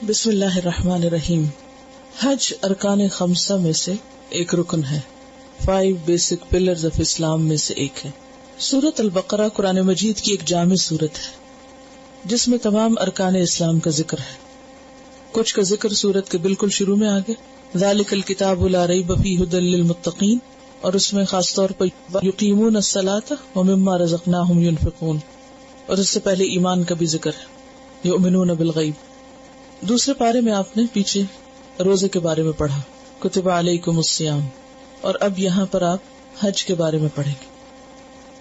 بسم اللہ الرحمن الرحیم. حج ارکان خمسہ میں سے ایک رکن ہے. 5 بیسک پلرز آف اسلام میں سے ایک ہے. سورۃ البقرہ قرآن مجید کی ایک جامع سورت ہے جس میں تمام ارکان اسلام کا ذکر ہے. کچھ کا ذکر سورت کے بالکل شروع میں آگے ذالک الکتاب لا ریب فیہ ھدی للمتقین، اور اس میں خاص طور پر یقیمون الصلاۃ ومما رزقناہم ینفقون، اور اس سے پہلے ایمان کا بھی ذکر ہے، یؤمنون بالغیب. دوسرے پارے میں آپ نے پیچھے روزے کے بارے میں پڑھا، کتب علیکم الصیام، اور اب یہاں پر آپ حج کے بارے میں پڑھیں گے.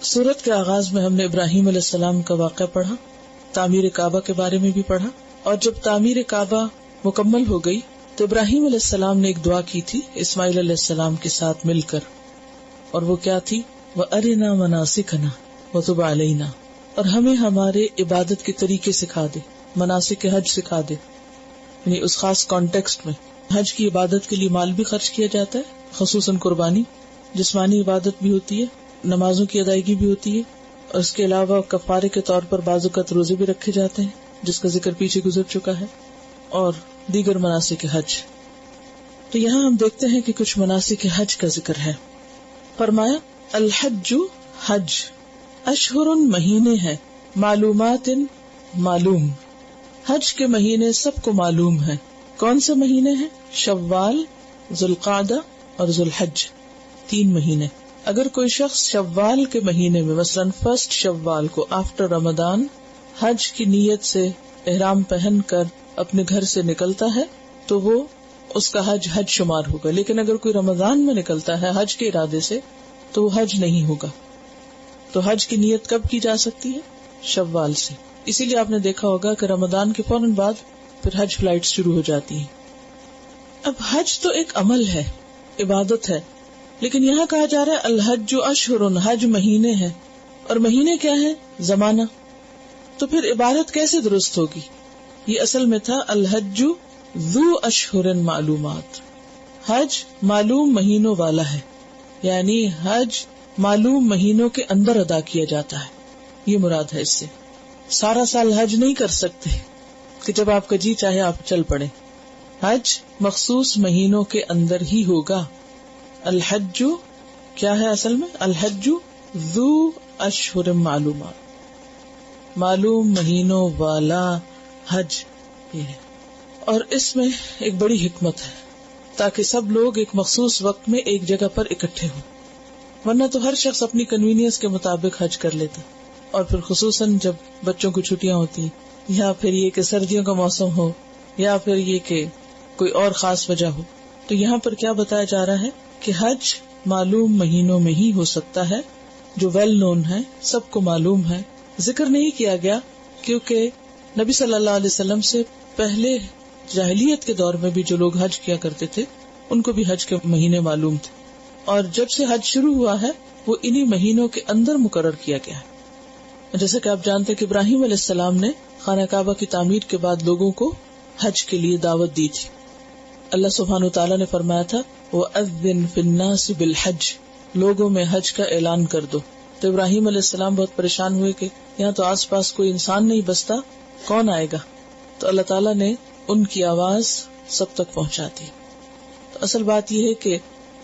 سورت کے آغاز میں ہم نے ابراہیم علیہ السلام کا واقعہ پڑھا، تعمیر کعبہ کے بارے میں بھی پڑھا، اور جب تعمیر کعبہ مکمل ہو گئی تو ابراہیم علیہ السلام نے ایک دعا کی تھی اسماعیل علیہ السلام کے ساتھ مل کر، اور وہ کیا تھی؟ وَأَرِنَا مَنَاسِكَنَا وَتُبْ عَلَيْنَا، اور ہمیں ہمارے عبادت کے طریقے سکھا دے، مناسک حج سکھا دے. یعنی اس خاص کانٹیکسٹ میں حج کی عبادت کے لیے مال بھی خرچ کیا جاتا ہے، خصوصاً قربانی، جسمانی عبادت بھی ہوتی ہے، نمازوں کی ادائیگی بھی ہوتی ہے، اور اس کے علاوہ کفارے کے طور پر بعض اوقات روزے بھی رکھے جاتے ہیں جس کا ذکر پیچھے گزر چکا ہے، اور دیگر مناسک حج. تو یہاں ہم دیکھتے ہیں کہ کچھ مناسک حج کا ذکر ہے. فرمایا الحج حج اشہر مہینے ہیں، معلومات معلوم. حج کے مہینے سب کو معلوم ہیں. کون سے مہینے ہیں؟ شوال، ذوالقعدہ اور ذوالحج، 3 مہینے. اگر کوئی شخص شوال کے مہینے میں مثلاً 1 شوال کو آفٹر رمضان حج کی نیت سے احرام پہن کر اپنے گھر سے نکلتا ہے تو وہ اس کا حج شمار ہوگا. لیکن اگر کوئی رمضان میں نکلتا ہے حج کے ارادے سے تو وہ حج نہیں ہوگا. تو حج کی نیت کب کی جا سکتی ہے؟ شوال سے. اسی لیے آپ نے دیکھا ہوگا کہ رمضان کے فوراً بعد پھر حج فلائٹ شروع ہو جاتی ہیں. اب حج تو ایک عمل ہے، عبادت ہے، لیکن یہاں کہا جا رہا ہے الحج اشہر، حج مہینے ہیں. اور مہینے کیا ہے؟ زمانہ. تو پھر عبادت کیسے درست ہوگی؟ یہ اصل میں تھا الحج ذو اشہر معلومات. حج معلوم مہینوں والا ہے، یعنی حج معلوم مہینوں کے اندر ادا کیا جاتا ہے. یہ مراد ہے. اس سے سارا سال حج نہیں کر سکتے کہ جب آپ کا جی چاہے آپ چل پڑے. حج مخصوص مہینوں کے اندر ہی ہوگا. الحج کیا ہے اصل میں؟ الحج ذو اشہر معلومات، معلوم مہینوں والا حج. یہ ہے. اور اس میں ایک بڑی حکمت ہے تاکہ سب لوگ ایک مخصوص وقت میں ایک جگہ پر اکٹھے ہوں، ورنہ تو ہر شخص اپنی کنوینئنس کے مطابق حج کر لیتا. اور پھر خصوصاً جب بچوں کو چھٹیاں ہوتی، یا پھر یہ کہ سردیوں کا موسم ہو، یا پھر یہ کہ کوئی اور خاص وجہ ہو، تو یہاں پر کیا بتایا جا رہا ہے کہ حج معلوم مہینوں میں ہی ہو سکتا ہے، جو ویل نون ہے، سب کو معلوم ہے. ذکر نہیں کیا گیا کیونکہ نبی صلی اللہ علیہ وسلم سے پہلے جاہلیت کے دور میں بھی جو لوگ حج کیا کرتے تھے ان کو بھی حج کے مہینے معلوم تھے، اور جب سے حج شروع ہوا ہے وہ انہی مہینوں کے اندر مقرر کیا گیا ہے. جیسے کہ آپ جانتے کہ ابراہیم علیہ السلام نے خانہ کعبہ کی تعمیر کے بعد لوگوں کو حج کے لیے دعوت دی تھی. اللہ سبحانہ وتعالی نے فرمایا تھا وَأَذِّن فِي النَّاسِ بِالْحَجِّ، لوگوں میں حج کا اعلان کر دو. تو ابراہیم علیہ السلام بہت پریشان ہوئے کہ یہاں تو آس پاس کوئی انسان نہیں بستا، کون آئے گا؟ تو اللہ تعالیٰ نے ان کی آواز سب تک پہنچا دی. تو اصل بات یہ ہے کہ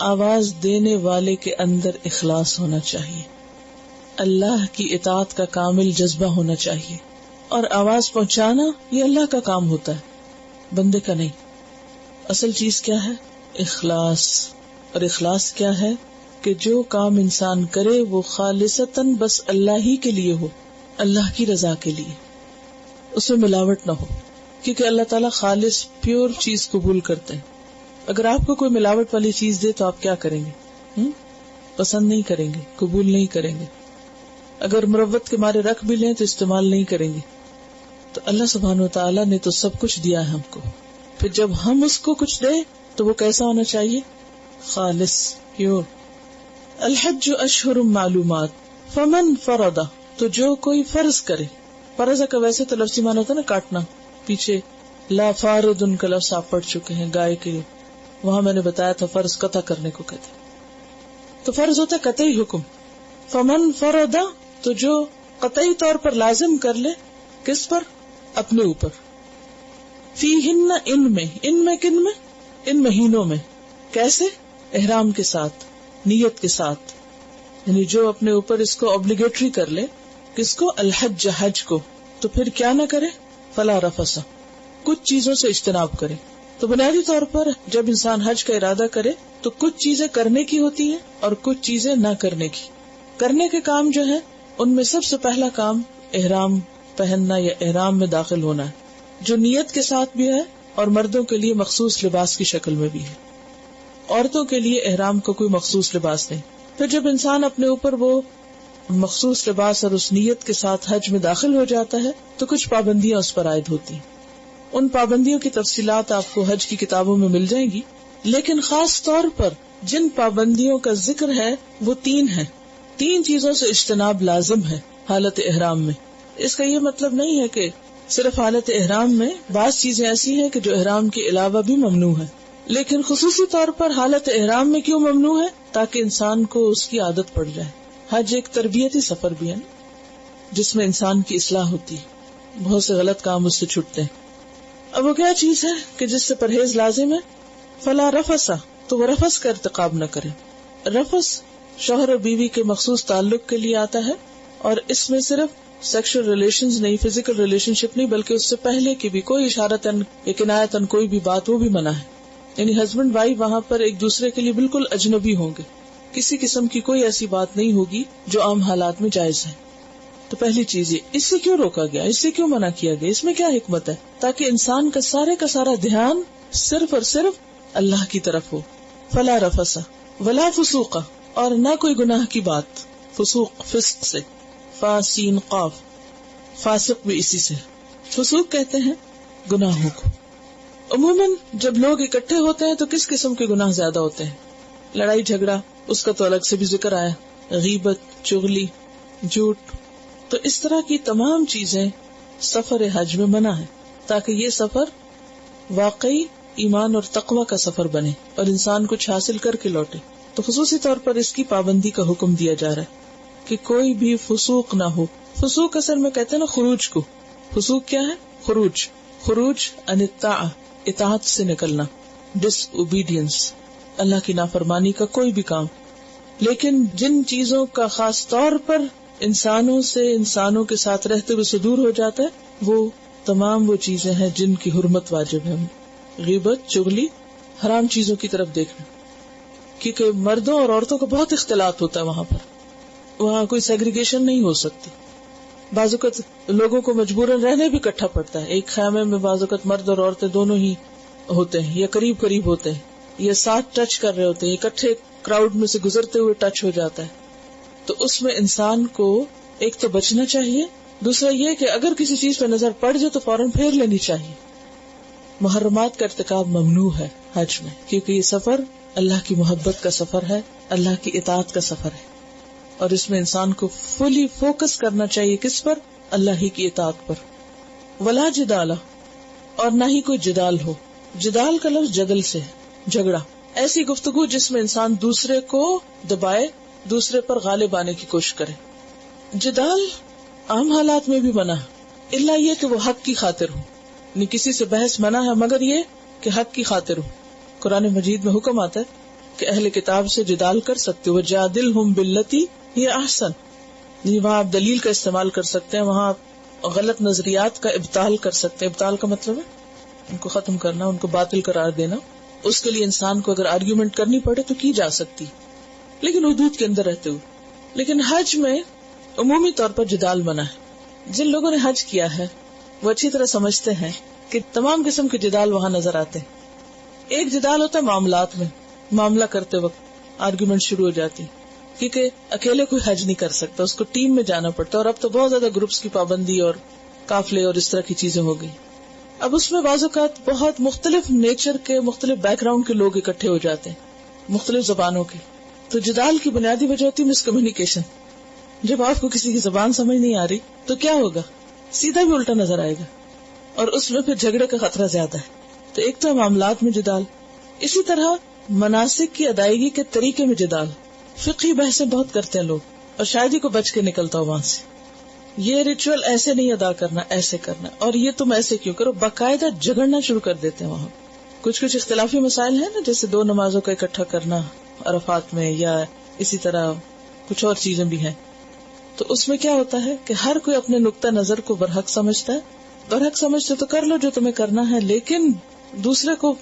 آواز دینے والے کے اندر اخلاص ہونا چاہیے، اللہ کی اطاعت کا کامل جذبہ ہونا چاہیے، اور آواز پہنچانا یہ اللہ کا کام ہوتا ہے، بندے کا نہیں. اصل چیز کیا ہے؟ اخلاص. اور اخلاص کیا ہے؟ کہ جو کام انسان کرے وہ خالصتاً بس اللہ ہی کے لیے ہو، اللہ کی رضا کے لیے، اس میں ملاوٹ نہ ہو، کیونکہ اللہ تعالیٰ خالص پیور چیز قبول کرتے ہیں. اگر آپ کو کوئی ملاوٹ والی چیز دے تو آپ کیا کریں گے؟ پسند نہیں کریں گے، قبول نہیں کریں گے. اگر مروت کے مارے رکھ بھی لیں تو استعمال نہیں کریں گے. تو اللہ سبحانہ وتعالیٰ نے تو سب کچھ دیا ہے ہم کو، پھر جب ہم اس کو کچھ دیں تو وہ کیسا ہونا چاہیے؟ خالص، پیور. الحج اشہر معلومات فمن فرض، تو جو کوئی فرض کرے. فرض کا ویسے تو لفظی معنی ہوتا ہے نا کاٹنا، پیچھے لا فارض کا لفظ آپ پڑھ چکے ہیں گائے کے، وہاں میں نے بتایا تھا فرض قطع کرنے کو کہتے. تو فرض ہوتا ہے قطعی حکم. فمن فرض، تو جو قطعی طور پر لازم کر لے، کس پر؟ اپنے اوپر. فیہن ان میں کن میں؟ ان مہینوں میں. کیسے؟ احرام کے ساتھ، نیت کے ساتھ. یعنی جو اپنے اوپر اس کو obligatory کر لے، کس کو؟ الحج، حج کو، تو پھر کیا نہ کرے؟ فلا رفث، کچھ چیزوں سے اجتناب کرے. تو بنیادی طور پر جب انسان حج کا ارادہ کرے تو کچھ چیزیں کرنے کی ہوتی ہیں اور کچھ چیزیں نہ کرنے کی. کرنے کے کام جو ہے ان میں سب سے پہلا کام احرام پہننا یا احرام میں داخل ہونا ہے، جو نیت کے ساتھ بھی ہے اور مردوں کے لیے مخصوص لباس کی شکل میں بھی ہے. عورتوں کے لیے احرام کا کوئی مخصوص لباس نہیں. پھر جب انسان اپنے اوپر وہ مخصوص لباس اور اس نیت کے ساتھ حج میں داخل ہو جاتا ہے تو کچھ پابندیاں اس پر عائد ہوتی ہیں. ان پابندیوں کی تفصیلات آپ کو حج کی کتابوں میں مل جائیں گی، لیکن خاص طور پر جن پابندیوں کا ذکر ہے وہ 3 ہیں. 3 چیزوں سے اجتناب لازم ہے حالت احرام میں. اس کا یہ مطلب نہیں ہے کہ صرف حالت احرام میں، بعض چیزیں ایسی ہیں کہ جو احرام کے علاوہ بھی ممنوع ہے، لیکن خصوصی طور پر حالت احرام میں کیوں ممنوع ہے؟ تاکہ انسان کو اس کی عادت پڑ جائے. حج ایک تربیتی سفر بھی ہے جس میں انسان کی اصلاح ہوتی ہے، بہت سے غلط کام اس سے چھوٹتے ہیں. اب وہ کیا چیز ہے کہ جس سے پرہیز لازم ہے؟ فلا رفث، تو وہ رفث کا ارتکاب نہ کرے. رفث شوہر اور بیوی کے مخصوص تعلق کے لیے آتا ہے، اور اس میں صرف سیکشل ریلیشنز نہیں، فزیکل ریلیشن شپ نہیں، بلکہ اس سے پہلے کی بھی کوئی اشارتاً یا کنایتاً کوئی بھی بات وہ بھی منع ہے. یعنی ہسبینڈ وائف وہاں پر ایک دوسرے کے لیے بالکل اجنبی ہوں گے، کسی قسم کی کوئی ایسی بات نہیں ہوگی جو عام حالات میں جائز ہے. تو پہلی چیز یہ، اس سے کیوں روکا گیا، اس سے کیوں منع کیا گیا، اس میں کیا حکمت ہے؟ تاکہ انسان کا سارا دھیان صرف اور صرف اللہ کی طرف ہو. فلا رفث ولا فسوق، اور نہ کوئی گناہ کی بات. فسوق فسق سے، فا سین قاف، فاسق بھی اسی سے. فسوق کہتے ہیں گناہوں کو. عموماً جب لوگ اکٹھے ہوتے ہیں تو کس قسم کے گناہ زیادہ ہوتے ہیں؟ لڑائی جھگڑا، اس کا تو الگ سے بھی ذکر آیا، غیبت، چغلی، جھوٹ. تو اس طرح کی تمام چیزیں سفر حج میں منع ہے، تاکہ یہ سفر واقعی ایمان اور تقوی کا سفر بنے اور انسان کچھ حاصل کر کے لوٹے. تو خصوصی طور پر اس کی پابندی کا حکم دیا جا رہا ہے کہ کوئی بھی فسوق نہ ہو. فسوق اصل میں کہتے ہیں نا خروج کو. فسوق کیا ہے؟ خروج عن الطاعہ، اطاعت سے نکلنا، ڈس اوبیڈینس، اللہ کی نافرمانی کا کوئی بھی کام. لیکن جن چیزوں کا خاص طور پر انسانوں کے ساتھ رہتے ہوئے سے دور ہو جاتا ہے، وہ تمام وہ چیزیں ہیں جن کی حرمت واجب ہے. غیبت، چغلی، حرام چیزوں کی طرف دیکھنا، کیونکہ مردوں اور عورتوں کا بہت اختلاط ہوتا ہے وہاں کوئی سیگریگیشن نہیں ہو سکتی. بعض اوقات لوگوں کو مجبوراً رہنے بھی اکٹھا پڑتا ہے. ایک خیمے میں بعض اوقات مرد اور عورتیں دونوں ہی ہوتے ہیں، یا قریب ہوتے ہیں، یا ساتھ ٹچ کر رہے ہوتے ہیں، اکٹھے کراؤڈ میں سے گزرتے ہوئے ٹچ ہو جاتا ہے. تو اس میں انسان کو ایک تو بچنا چاہیے، دوسرا یہ کہ اگر کسی چیز پہ نظر پڑ جائے تو فوراً پھیر لینی چاہیے. محرمات کا ارتکاب ممنوع ہے حج میں، کیونکہ یہ سفر اللہ کی محبت کا سفر ہے، اللہ کی اطاعت کا سفر ہے، اور اس میں انسان کو فلی فوکس کرنا چاہیے. کس پر؟ اللہ ہی کی اطاعت پر. ولا جدال، اور نہ ہی کوئی جدال ہو. جدال کا لفظ جدل سے ہے، جھگڑا، ایسی گفتگو جس میں انسان دوسرے کو دبائے، دوسرے پر غالب آنے کی کوشش کرے. جدال عام حالات میں بھی منع ہے، الا یہ کہ وہ حق کی خاطر ہو. یعنی کسی سے بحث منع ہے مگر یہ کہ حق کی خاطر ہو. قرآن مجید میں حکم آتا ہے کہ اہل کتاب سے جدال کر سکتے ہو، وجادلہم باللتی ہی احسن. وہاں آپ دلیل کا استعمال کر سکتے ہیں، وہاں آپ غلط نظریات کا ابطال کر سکتے ہیں. ابطال کا مطلب ہے ان کو ختم کرنا، ان کو باطل قرار دینا. اس کے لیے انسان کو اگر آرگیومنٹ کرنی پڑے تو کی جا سکتی، لیکن حدود کے اندر رہتے ہوئے. لیکن حج میں عمومی طور پر جدال منع ہے. جن لوگوں نے حج کیا ہے وہ اچھی طرح سمجھتے ہیں کہ تمام قسم کے جدال وہاں نظر آتے ہیں. ایک جدال ہوتا ہے معاملات میں، معاملہ کرتے وقت آرگیومنٹ شروع ہو جاتی، کیونکہ اکیلے کوئی حج نہیں کر سکتا، اس کو ٹیم میں جانا پڑتا. اور اب تو بہت زیادہ گروپس کی پابندی اور قافلے اور اس طرح کی چیزیں ہو گئی. اب اس میں بعض اوقات بہت مختلف نیچر کے، مختلف بیک گراؤنڈ کے لوگ اکٹھے ہو جاتے ہیں، مختلف زبانوں کے. تو جدال کی بنیادی وجہ ہوتی ہے مس کمیونیکیشن. جب آپ کو کسی کی زبان سمجھ نہیں آ رہی تو کیا ہوگا؟ سیدھا بھی الٹا نظر آئے گا، اور اس میں پھر جھگڑے کا خطرہ زیادہ ہے. تو ایک تو معاملات میں جدال، اسی طرح مناسک کی ادائیگی کے طریقے میں جدال. فقہی بحثیں بہت کرتے ہیں لوگ، اور شاید ہی کو بچ کے نکلتا ہو وہاں سے. یہ ریچول ایسے نہیں ادا کرنا، ایسے کرنا، اور یہ تم ایسے کیوں کرو، باقاعدہ جھگڑنا شروع کر دیتے ہیں وہاں. کچھ اختلافی مسائل ہیں نا، جیسے 2 نمازوں کا اکٹھا کرنا عرفات میں، یا اسی طرح کچھ اور چیزیں بھی ہیں. تو اس میں کیا ہوتا ہے کہ ہر کوئی اپنے نقطہ نظر کو برحق سمجھتا ہے. برحق سمجھتے تو کر لو جو تمہیں کرنا ہے، لیکن دوسرے کو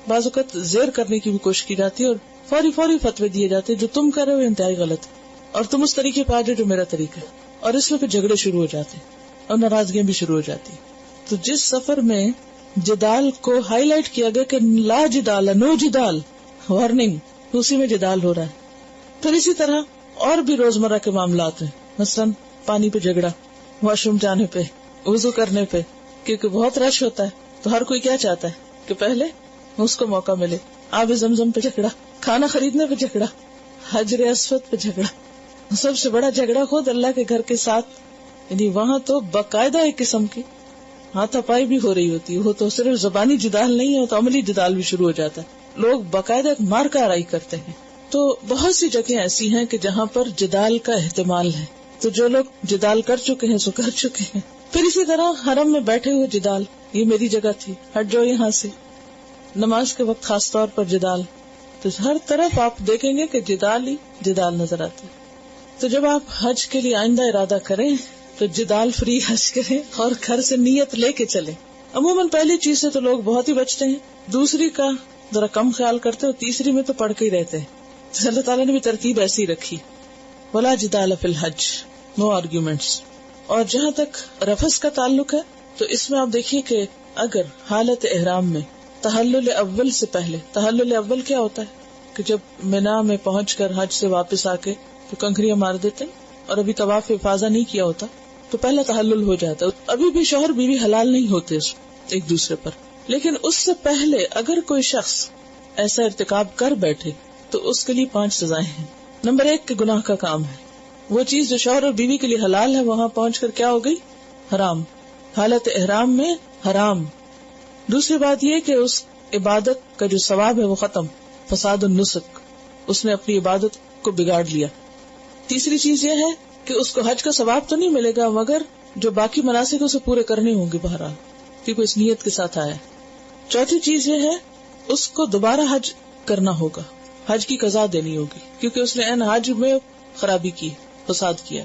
بعض اوقات زیر کرنے کی بھی کوشش کی جاتی ہے، اور فوری فتوے دیے جاتے ہیں جو تم کر رہے ہو انتہائی غلط ہے، اور تم اس طریقے پہ آ جاؤ جو میرا طریقہ ہے، اور اس میں پھر جھگڑے شروع ہو جاتے ہیں اور ناراضگیاں بھی شروع ہو جاتی. تو جس سفر میں جدال کو ہائی لائٹ کیا گیا کہ لا جدال، نو جدال، وارننگ، اسی میں جدال ہو رہا ہے. پھر اسی طرح اور بھی روزمرہ کے معاملات ہیں، مثلاً پانی پہ جھگڑا، واش روم جانے پہ، وضو کرنے پہ، کیونکہ بہت رش ہوتا ہے تو ہر کوئی کیا چاہتا ہے کہ پہلے اس کو موقع ملے. آب زمزم پہ جھگڑا، کھانا خریدنے پہ جھگڑا، حجر اسود پہ جھگڑا، سب سے بڑا جھگڑا خود اللہ کے گھر کے ساتھ. یعنی وہاں تو باقاعدہ ایک قسم کی ہاتھا پائی بھی ہو رہی ہوتی ہے. وہ تو صرف زبانی جدال نہیں ہے، تو عملی جدال بھی شروع ہو جاتا ہے. لوگ باقاعدہ مار کا آرائی کرتے ہیں. تو بہت سی جگہیں ایسی ہیں کہ جہاں پر جدال کا احتمال ہے. تو جو لوگ جدال کر چکے ہیں سو کر چکے ہیں. پھر اسی طرح حرم میں بیٹھے ہوئے جدال، یہ میری جگہ تھی، ہٹ جاؤ یہاں سے. نماز کے وقت خاص طور پر جدال. تو ہر طرف آپ دیکھیں گے کہ جدال ہی جدال نظر آتی. تو جب آپ حج کے لیے آئندہ ارادہ کریں تو جدال فری حج کریں اور گھر سے نیت لے کے چلیں. عموماً پہلی چیز سے تو لوگ بہت ہی بچتے ہیں، دوسری کا ذرا کم خیال کرتے ہیں، تیسری میں تو پڑھ کے ہی رہتے ہیں. اللہ تعالیٰ نے بھی ترتیب ایسی رکھی، ولا جدال فی الحج، نو آرگیومنٹس. اور جہاں تک رفث کا تعلق ہے تو اس میں آپ دیکھیے کہ اگر حالت احرام میں تحلل اول سے پہلے، تحلل اول کیا ہوتا ہے کہ جب مینا میں پہنچ کر حج سے واپس آ کے تو کنکریاں مار دیتے ہیں اور ابھی طواف افاضہ نہیں کیا ہوتا تو پہلا تحلل ہو جاتا ہے. ابھی بھی شوہر بیوی حلال نہیں ہوتے ایک دوسرے پر، لیکن اس سے پہلے اگر کوئی شخص ایسا ارتکاب کر بیٹھے تو اس کے لیے 5 سزائیں ہیں. نمبر 1 کہ گناہ کا کام ہے، وہ چیز جو شوہر اور بیوی کے لیے حلال ہے وہاں پہنچ کر کیا ہو گئی؟ حرام. حالت احرام میں حرام. دوسری بات یہ کہ اس عبادت کا جو ثواب ہے وہ ختم، فساد النسک، اس نے اپنی عبادت کو بگاڑ لیا. تیسری چیز یہ ہے کہ اس کو حج کا ثواب تو نہیں ملے گا مگر جو باقی مناسک اسے پورے کرنے ہوں گے بہرحال، کیونکہ اس نیت کے ساتھ آیا. چوتھی چیز یہ ہے اس کو دوبارہ حج کرنا ہوگا، حج کی قضا دینی ہوگی کیونکہ اس نے عین حج میں خرابی کی، فساد کیا.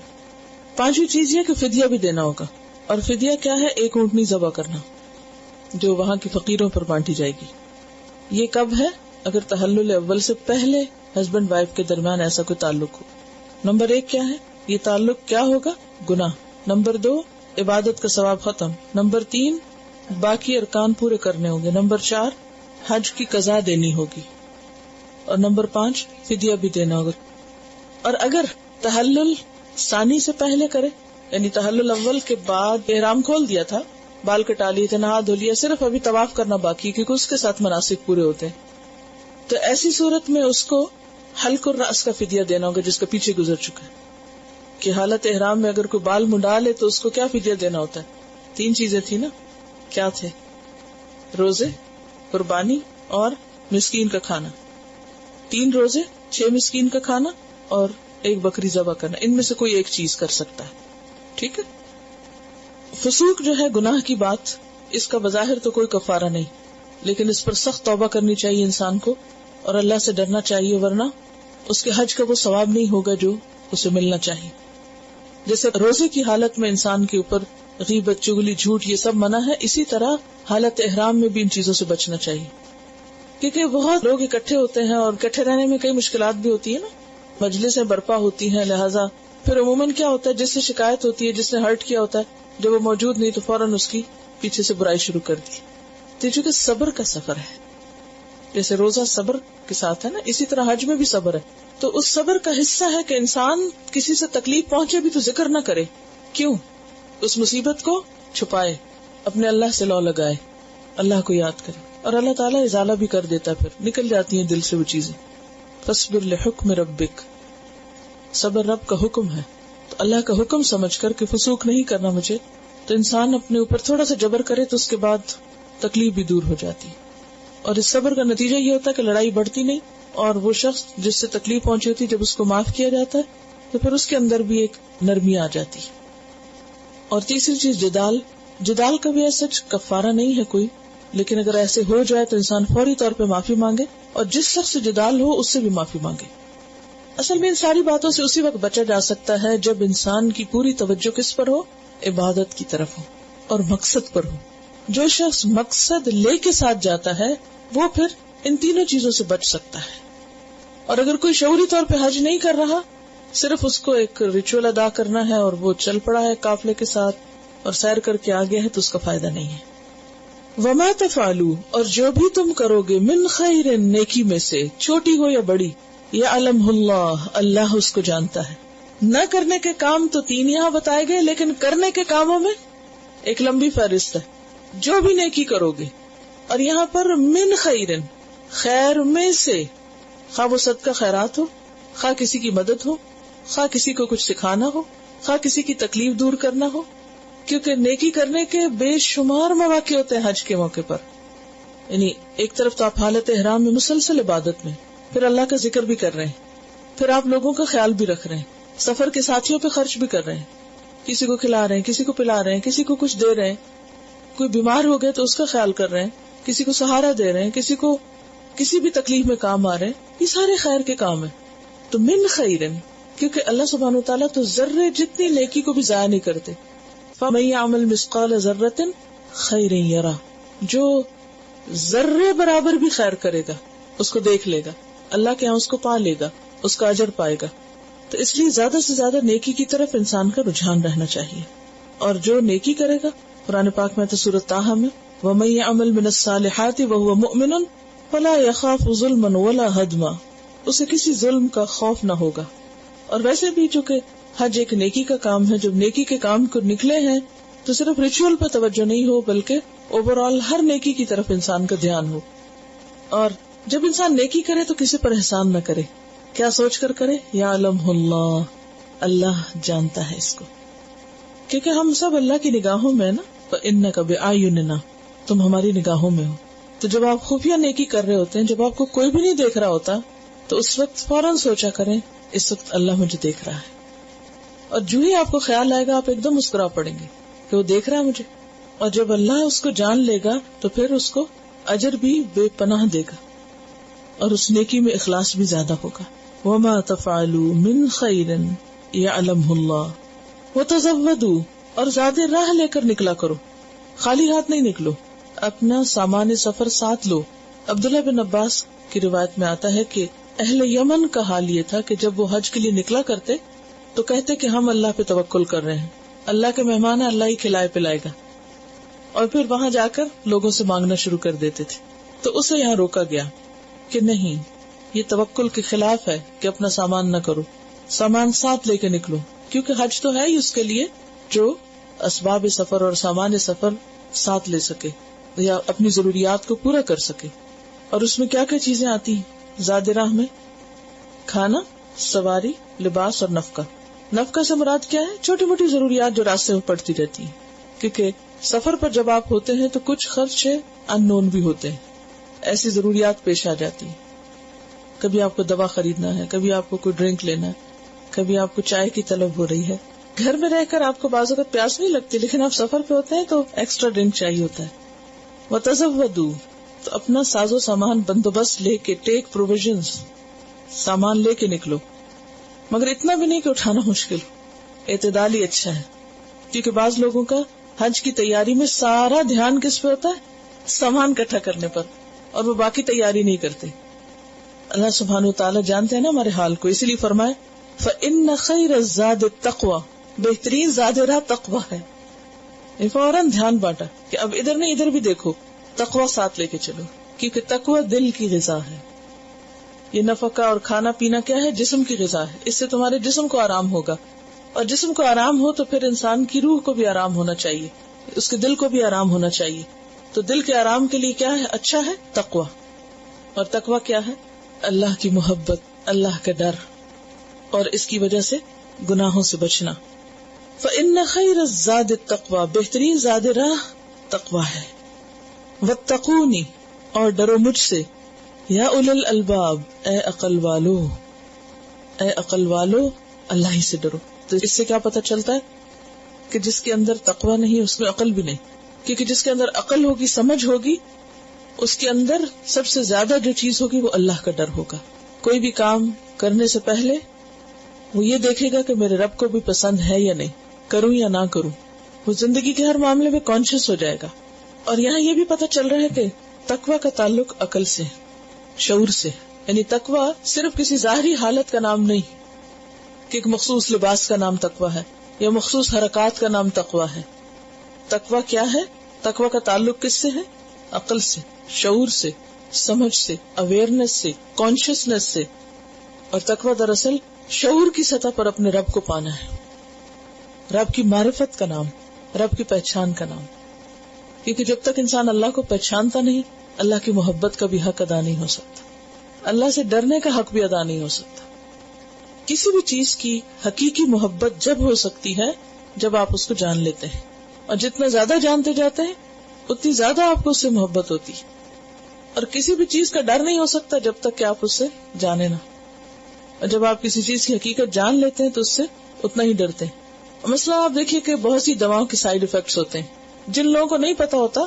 5ویں چیز یہ کہ فدیہ بھی دینا ہوگا، اور فدیہ کیا ہے؟ 1 اونٹنی ذبح کرنا جو وہاں کی فقیروں پر بانٹی جائے گی. یہ کب ہے؟ اگر تحلل اول سے پہلے ہسبینڈ وائف کے درمیان ایسا کوئی تعلق ہو. نمبر 1 کیا ہے؟ یہ تعلق کیا ہوگا؟ گناہ. نمبر 2 عبادت کا ثواب ختم. نمبر 3 باقی ارکان پورے کرنے ہوں گے. نمبر 4 حج کی قضا دینی ہوگی. اور نمبر 5 فدیہ بھی دینا ہوگا. اور اگر تحلل ثانی سے پہلے کرے، یعنی تحلل اول کے بعد احرام کھول دیا تھا، بال کٹا لیے تھے، نہا دھو لیا، صرف ابھی طواف کرنا باقی کیونکہ اس کے ساتھ مناسک پورے ہوتے ہیں، تو ایسی صورت میں اس کو حلق الرأس کا فدیہ دینا ہوگا جس کا پیچھے گزر چکا ہے کہ حالت احرام میں اگر کوئی بال منڈا لے تو اس کو کیا فدیہ دینا ہوتا ہے. 3 چیزیں تھی نا، کیا تھے؟ روزے، قربانی اور مسکین کا کھانا. 3 روزے، 6 مسکین کا کھانا اور 1 بکری ذبح کرنا. ان میں سے کوئی ایک چیز کر سکتا ہے. ٹھیک ہے. فسوق جو ہے گناہ کی بات، اس کا بظاہر تو کوئی کفارہ نہیں، لیکن اس پر سخت توبہ کرنی چاہیے انسان کو اور اللہ سے ڈرنا چاہیے، ورنہ اس کے حج کا وہ ثواب نہیں ہوگا جو اسے ملنا چاہیے. جیسے روزے کی حالت میں انسان کے اوپر غیبت، چغلی، جھوٹ یہ سب منع ہے، اسی طرح حالت احرام میں بھی ان چیزوں سے بچنا چاہیے کیونکہ بہت لوگ اکٹھے ہوتے ہیں اور اکٹھے رہنے میں کئی مشکلات بھی ہوتی ہے نا، مجلسیں برپا ہوتی ہیں، لہٰذا پھر عموماً کیا ہوتا ہے، جس سے شکایت ہوتی ہے، جس نے ہرٹ کیا ہوتا ہے، جب وہ موجود نہیں تو فوراً اس کی پیچھے سے برائی شروع کر دی. تو چونکہ صبر کا سفر ہے، جیسے روزہ صبر کے ساتھ ہے نا، اسی طرح حج میں بھی صبر ہے. تو اس صبر کا حصہ ہے کہ انسان کسی سے تکلیف پہنچے بھی تو ذکر نہ کرے. کیوں؟ اس مصیبت کو چھپائے، اپنے اللہ سے لو لگائے، اللہ کو یاد کرے، اور اللہ تعالیٰ ازالہ بھی کر دیتا، پھر نکل جاتی ہیں دل سے وہ چیزیں. فاصبر لحکم ربک، صبر رب کا حکم ہے، تو اللہ کا حکم سمجھ کر کہ فسوق نہیں کرنا مجھے، تو انسان اپنے اوپر تھوڑا سا جبر کرے تو اس کے بعد تکلیف بھی دور ہو جاتی. اور اس صبر کا نتیجہ یہ ہوتا ہے کہ لڑائی بڑھتی نہیں، اور وہ شخص جس سے تکلیف پہنچی ہوتی جب اس کو معاف کیا جاتا ہے تو پھر اس کے اندر بھی ایک نرمی آ جاتی. اور تیسری چیز جدال کا بھی ایسا کفارہ نہیں ہے کوئی، لیکن اگر ایسے ہو جائے تو انسان فوری طور پہ معافی مانگے، اور جس شخص سے جدال ہو اس سے بھی معافی مانگے. اصل میں ان ساری باتوں سے اسی وقت بچا جا سکتا ہے جب انسان کی پوری توجہ کس پر ہو؟ عبادت کی طرف ہو اور مقصد پر ہو. جو شخص مقصد لے کے ساتھ جاتا ہے وہ پھر ان تینوں چیزوں سے بچ سکتا ہے. اور اگر کوئی شعوری طور پہ حج نہیں کر رہا، صرف اس کو ایک ریچول ادا کرنا ہے اور وہ چل پڑا ہے قافلے کے ساتھ اور سیر کر کے آ گیا ہے، تو اس کا فائدہ نہیں ہے. وما تفعلوا، اور جو بھی تم کرو گے، من خیر، نیکی میں سے، چھوٹی ہو یا بڑی، یعلمہ اللہ، اللہ اس کو جانتا ہے. نہ کرنے کے کام تو 3 یہاں بتائے گئے، لیکن کرنے کے کاموں میں ایک لمبی فہرست ہے. جو بھی نیکی کرو گے، اور یہاں پر من خیر، خیر میں سے، خواہ وہ صدقہ خیرات ہو، خواہ کسی کی مدد ہو، خواہ کسی کو کچھ سکھانا ہو، خواہ کسی کی تکلیف دور کرنا ہو، کیونکہ نیکی کرنے کے بے شمار مواقع ہوتے ہیں حج کے موقع پر. یعنی ایک طرف تو آپ حالت احرام میں مسلسل عبادت میں، پھر اللہ کا ذکر بھی کر رہے ہیں، پھر آپ لوگوں کا خیال بھی رکھ رہے ہیں، سفر کے ساتھیوں پہ خرچ بھی کر رہے ہیں، کسی کو کھلا رہے ہیں، کسی کو پلا رہے ہیں، کسی کو کچھ دے رہے ہیں، کوئی بیمار ہو گئے تو اس کا خیال کر رہے ہیں، کسی کو سہارا دے رہے ہیں، کسی کو کسی بھی تکلیف میں کام آ رہے ہیں. یہ سارے خیر کے کام ہیں. تو من خیرن، کیونکہ اللہ سبحانہ وتعالیٰ تو ذرے جتنی نیکی کو بھی ضائع نہیں کرتے. فَمَن يَعْمَلْ مِثْقَالَ ذَرَّةٍ خَيْرًا يَرَهُ، جو ذرے برابر بھی خیر کرے گا اس کو دیکھ لے گا، اللہ کے یہاں اس کو پا لے گا، اس کا اجر پائے گا. تو اس لیے زیادہ سے زیادہ نیکی کی طرف انسان کا رجحان رہنا چاہیے. اور جو نیکی کرے گا، قرآن پاک میں تو سورۃ طٰہٰ میں وَمَن يَعْمَلْ مِنَ الصَّالِحَاتِ وَهُوَ مُؤْمِنٌ فَلَا يَخَافُ ظُلْمًا وَلَا هَضْمًا، اسے کسی ظلم کا خوف نہ ہوگا. اور ویسے بھی چونکہ حج ایک نیکی کا کام ہے، جب نیکی کے کام کو نکلے ہیں تو صرف ریچول پر توجہ نہیں ہو بلکہ اوور آل ہر نیکی کی طرف انسان کا دھیان ہو. اور جب انسان نیکی کرے تو کسی پر احسان نہ کرے. کیا سوچ کر کرے؟ یعلمہ اللہ، اللہ جانتا ہے اس کو. کیونکہ ہم سب اللہ کی نگاہوں میں نا، فإنک بأعیننا، تم ہماری نگاہوں میں ہو. تو جب آپ خفیہ نیکی کر رہے ہوتے ہیں، جب آپ کو کوئی بھی نہیں دیکھ رہا ہوتا، تو اس وقت فوراً سوچا کریں اس وقت اللہ مجھے دیکھ رہا ہے. اور جو ہی آپ کو خیال آئے گا آپ ایک دم مسکرا پڑیں گے کہ وہ دیکھ رہا ہے مجھے. اور جب اللہ اس کو جان لے گا تو پھر اس کو اجر بھی بے پناہ دے گا، اور اس نیکی میں اخلاص بھی زیادہ ہوگا. وما تفعلوا من خیر یعلمہ اللہ وتزودوا، اور زیادہ راہ لے کر نکلا کرو، خالی ہاتھ نہیں نکلو، اپنا سامان سفر ساتھ لو. عبداللہ بن عباس کی روایت میں آتا ہے کہ اہل یمن کا حال یہ تھا کہ جب وہ حج کے لیے نکلا کرتے تو کہتے کہ ہم اللہ پہ توکل کر رہے ہیں، اللہ کے مہمان ہیں، اللہ ہی کھلائے پلائے گا. اور پھر وہاں جا کر لوگوں سے مانگنا شروع کر دیتے تھے. تو اسے یہاں روکا گیا کہ نہیں، یہ توکل کے خلاف ہے کہ اپنا سامان نہ کرو، سامان ساتھ لے کے نکلو. کیونکہ حج تو ہے ہی اس کے لیے جو اسباب سفر اور سامان سفر ساتھ لے سکے یا اپنی ضروریات کو پورا کر سکے. اور اس میں کیا کیا چیزیں آتی ہیں زاد راہ میں؟ کھانا، سواری، لباس اور نفقہ. نفقہ سے مراد کیا ہے؟ چھوٹی موٹی ضروریات جو راستے میں پڑتی رہتی ہیں. کیونکہ سفر پر جب آپ ہوتے ہیں تو کچھ خرچ ان نون بھی ہوتے ہیں، ایسی ضروریات پیش آ جاتی ہیں. کبھی آپ کو دوا خریدنا ہے، کبھی آپ کو کوئی ڈرنک لینا ہے، کبھی آپ کو چائے کی طلب ہو رہی ہے. گھر میں رہ کر آپ کو بعض اوقات پیاس نہیں لگتی، لیکن آپ سفر پہ ہوتے ہیں تو ایکسٹرا ڈرنک چاہیے ہوتا ہے. وتزودوا، تو اپنا ساز و سامان بندوبست لے کے، ٹیک پروویژنز، سامان لے کے نکلو. مگر اتنا بھی نہیں کہ اٹھانا مشکل، اعتدال ہی اچھا ہے. کیونکہ بعض لوگوں کا حج کی تیاری میں سارا دھیان کس پہ ہوتا ہے؟ سامان اکٹھا کرنے پر، اور وہ باقی تیاری نہیں کرتے. اللہ سبحانہ وتعالی جانتے ہیں نا ہمارے حال کو، اسی لیے فرمائے فَإِنَّ خَيْرَ الزَّادِ التَّقْوَى، بہترین زاد راہ تقوی ہے. فوراً دھیان بانٹا کہ اب ادھر نہیں ادھر بھی دیکھو، تقوی ساتھ لے کے چلو، کیونکہ تقوی دل کی غذا ہے. یہ نفقہ اور کھانا پینا کیا ہے؟ جسم کی غذا ہے. اس سے تمہارے جسم کو آرام ہوگا، اور جسم کو آرام ہو تو پھر انسان کی روح کو بھی آرام ہونا چاہیے، اس کے دل کو بھی آرام ہونا چاہیے. تو دل کے آرام کے لیے کیا ہے؟ اچھا ہے تقوی. اور تقوی کیا ہے؟ اللہ کی محبت، اللہ کا ڈر، اور اس کی وجہ سے گناہوں سے بچنا. فَإِنَّ خَيْرَ الزَّادِ التَّقْوَى، بہترین زاد راہ تقوی ہے. وَاتَّقُونِ، اور ڈرو مجھ سے، یا اولی الالباب، اے عقل والو، اے عقل والو، اللہ ہی سے ڈرو. تو اس سے کیا پتہ چلتا ہے کہ جس کے اندر تقوی نہیں اس میں عقل بھی نہیں، کیونکہ جس کے اندر عقل ہوگی، سمجھ ہوگی، اس کے اندر سب سے زیادہ جو چیز ہوگی وہ اللہ کا ڈر ہوگا. کوئی بھی کام کرنے سے پہلے وہ یہ دیکھے گا کہ میرے رب کو بھی پسند ہے یا نہیں، کروں یا نہ کروں. وہ زندگی کے ہر معاملے میں کانشیس ہو جائے گا. اور یہاں یہ بھی پتہ چل رہا ہے کہ تقوی کا تعلق عقل سے، شعور سے. یعنی تقوی صرف کسی ظاہری حالت کا نام نہیں کہ ایک مخصوص لباس کا نام تقوی ہے یا مخصوص حرکات کا نام تقوی ہے. تقوی کیا ہے؟ تقوی کا تعلق کس سے ہے؟ عقل سے، شعور سے، سمجھ سے، اویئرنس سے، کانشیسنس سے. اور تقوی دراصل شعور کی سطح پر اپنے رب کو پانا ہے، رب کی معرفت کا نام، رب کی پہچان کا نام. کیونکہ جب تک انسان اللہ کو پہچانتا نہیں، اللہ کی محبت کا بھی حق ادا نہیں ہو سکتا، اللہ سے ڈرنے کا حق بھی ادا نہیں ہو سکتا. کسی بھی چیز کی حقیقی محبت جب ہو سکتی ہے جب آپ اس کو جان لیتے ہیں، اور جتنا زیادہ جانتے جاتے ہیں اتنی زیادہ آپ کو اس سے محبت ہوتی. اور کسی بھی چیز کا ڈر نہیں ہو سکتا جب تک کہ آپ اس سے جانے نہ. اور جب آپ کسی چیز کی حقیقت جان لیتے ہیں تو اس سے اتنا ہی ڈرتے ہیں. مثلا آپ دیکھیے کہ بہت سی دواؤں کے سائیڈ افیکٹس ہوتے ہیں، جن لوگوں کو نہیں پتا ہوتا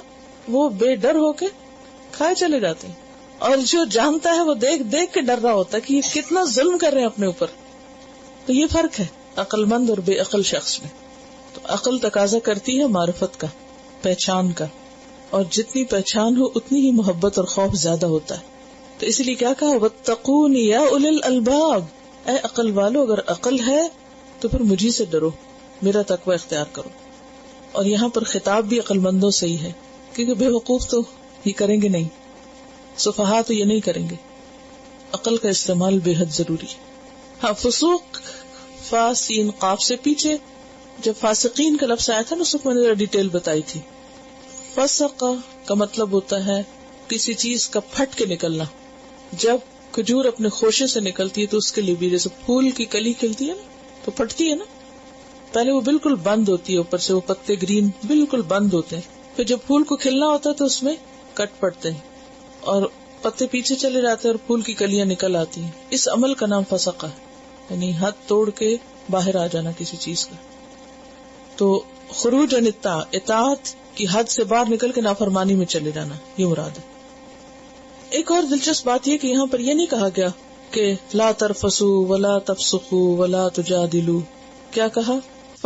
وہ بے ڈر ہو کے کھائے چلے جاتے ہیں، اور جو جانتا ہے وہ دیکھ دیکھ کے ڈر رہا ہوتا ہے کہ یہ کتنا ظلم کر رہے ہیں اپنے اوپر. تو یہ فرق ہے عقل مند اور بے عقل شخص میں. تو عقل تقاضا کرتی ہے معرفت کا، پہچان کا، اور جتنی پہچان ہو اتنی ہی محبت اور خوف زیادہ ہوتا ہے. تو اس لیے کیا کہا، واتقون یا اولی الالباب، اے عقل والو اگر عقل ہے تو پھر مجھی سے ڈرو، میرا تقوی اختیار کرو. اور یہاں پر خطاب بھی عقل مندوں سے ہی ہے، کیونکہ بے وقوف تو یہ کریں گے نہیں، سفہا تو یہ نہیں کریں گے. عقل کا استعمال بے حد ضروری ہے. ہاں، فسوق فا سین قاف سے پیچھے جب فاسقین کا لفظ آیا تھا نا، اس کو میں نے ڈیٹیل بتائی تھی. فسق کا مطلب ہوتا ہے کسی چیز کا پھٹ کے نکلنا. جب کھجور اپنے خوشے سے نکلتی ہے تو اس کے لیے بھی جیسے پھول کی کلی کھلتی ہے نا تو پھٹتی ہے نا، پہلے وہ بالکل بند ہوتی ہے، اوپر سے وہ پتے گرین بالکل بند ہوتے ہیں، پھر جب پھول کو کھلنا ہوتا ہے تو اس میں کٹ پڑتے ہیں اور پتے پیچھے چلے جاتے ہیں اور پھول کی کلیاں نکل آتی ہیں. اس عمل کا نام فسق ہے، یعنی حد توڑ کے باہر آ جانا کسی چیز کا. تو خروج عن اطاعت کی حد سے باہر نکل کے نافرمانی میں چلے جانا، یہ مراد ہے. ایک اور دلچسپ بات یہ کہ یہاں پر یہ نہیں کہا گیا کہ لا ترفسوا ولا تفسقوا ولا تجادلوا. کیا کہا؟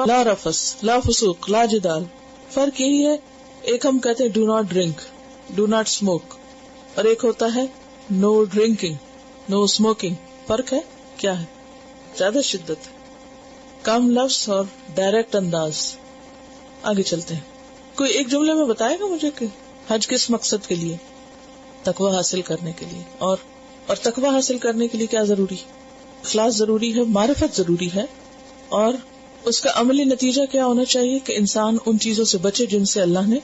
لا رفس، لا فسوق، لا جدال. فرق یہی ہے، ایک ہم کہتے ہیں do not drink, do not smoke, اور ایک ہوتا ہے نو ڈرنکنگ، نو اسموکنگ. فرق ہے کیا ہے؟ زیادہ شدت، کم لفظ اور ڈائریکٹ انداز. آگے چلتے ہیں. کوئی ایک جملے میں بتائے گا مجھے کہ حج کس مقصد کے لیے؟ تقوی حاصل کرنے کے لیے. اور تقوی حاصل کرنے کے لیے کیا ضروری؟ اخلاص ضروری ہے، معرفت ضروری ہے، اور اس کا عملی نتیجہ کیا ہونا چاہیے کہ انسان ان چیزوں سے بچے جن سے اللہ نے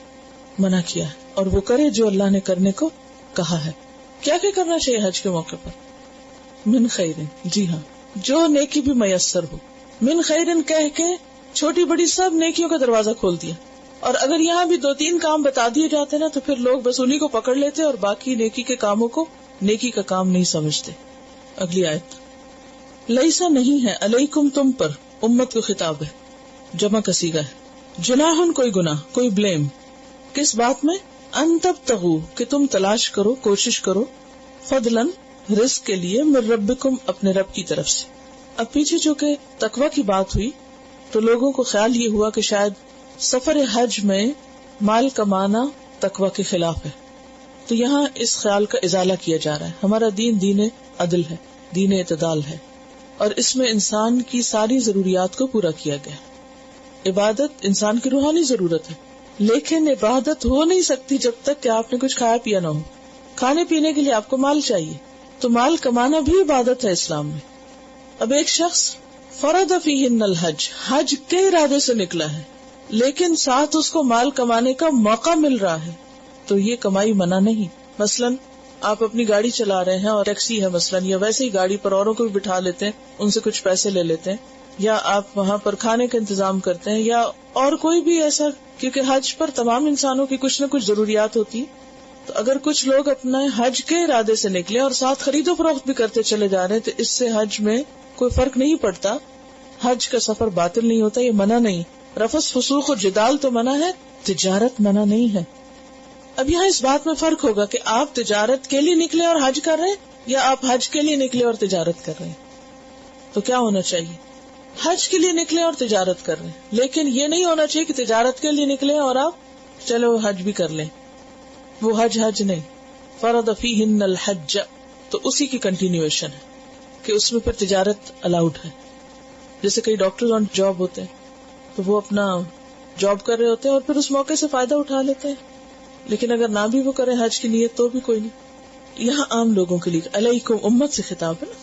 منع کیا ہے، اور وہ کرے جو اللہ نے کرنے کو کہا ہے. کیا کیا کرنا چاہیے حج کے موقع پر؟ من خیرن، جی ہاں، جو نیکی بھی میسر ہو. من خیرن کہہ کے چھوٹی بڑی سب نیکیوں کا دروازہ کھول دیا. اور اگر یہاں بھی 2-3 کام بتا دیے جاتے نا تو پھر لوگ بس انہی کو پکڑ لیتے اور باقی نیکی کے کاموں کو نیکی کا کام نہیں سمجھتے. اگلی آیت، لیسا نہیں ہے علیکم تم پر، امت کو خطاب ہے، جمع کا صیغہ ہے، جناحن کوئی گناہ، کوئی بلیم، کس بات میں؟ ان تبتغوا کہ تم تلاش کرو، کوشش کرو، فضلاً رزق کے لیے، من ربکم اپنے رب کی طرف سے. اب پیچھے جو کہ تقوی کی بات ہوئی تو لوگوں کو خیال یہ ہوا کہ شاید سفر حج میں مال کمانا تقوی کے خلاف ہے، تو یہاں اس خیال کا ازالہ کیا جا رہا ہے. ہمارا دین دین عدل ہے، دین اعتدال ہے، اور اس میں انسان کی ساری ضروریات کو پورا کیا گیا. عبادت انسان کی روحانی ضرورت ہے، لیکن عبادت ہو نہیں سکتی جب تک کہ آپ نے کچھ کھایا پیا نہ ہو. کھانے پینے کے لیے آپ کو مال چاہیے، تو مال کمانا بھی عبادت ہے اسلام میں. اب ایک شخص فرض فیہن الحج، حج کے ارادے سے نکلا ہے، لیکن ساتھ اس کو مال کمانے کا موقع مل رہا ہے، تو یہ کمائی منع نہیں. مثلاً آپ اپنی گاڑی چلا رہے ہیں اور ٹیکسی ہے مثلاً، یا ویسے ہی گاڑی پر اوروں کو بھی بٹھا لیتے ہیں، ان سے کچھ پیسے لے لیتے ہیں، یا آپ وہاں پر کھانے کا انتظام کرتے ہیں، یا اور کوئی بھی ایسا، کیونکہ حج پر تمام انسانوں کی کچھ نہ کچھ ضروریات ہوتی. تو اگر کچھ لوگ اپنا حج کے ارادے سے نکلے اور ساتھ خرید و فروخت بھی کرتے چلے جا رہے ہیں، تو اس سے حج میں کوئی فرق نہیں پڑتا، حج کا سفر باطل نہیں ہوتا، یہ منع نہیں، رفث فسوق اور جدال تو منع ہے، تجارت منع نہیں ہے. اب یہاں اس بات میں فرق ہوگا کہ آپ تجارت کے لیے نکلے اور حج کر رہے ہیں یا آپ حج کے لیے نکلے اور تجارت کر رہے ہیں. تو کیا ہونا چاہیے؟ حج کے لیے نکلے اور تجارت کر رہے ہیں، لیکن یہ نہیں ہونا چاہیے کہ تجارت کے لیے نکلے اور آپ چلو حج بھی کر لیں. وہ حج نہیں. فرض فیہن الحج تو اسی کی کنٹینیویشن ہے کہ اس میں پھر تجارت الاؤڈ ہے. جیسے کئی ڈاکٹر آن جاب ہوتے ہیں تو وہ اپنا جاب کر رہے ہوتے ہیں اور پھر اس موقع سے فائدہ اٹھا لیتے ہیں، لیکن اگر نہ بھی وہ کریں حج کی نیت تو بھی کوئی نہیں. یہاں عام لوگوں کے لیے علیکم امت سے خطاب ہے نا.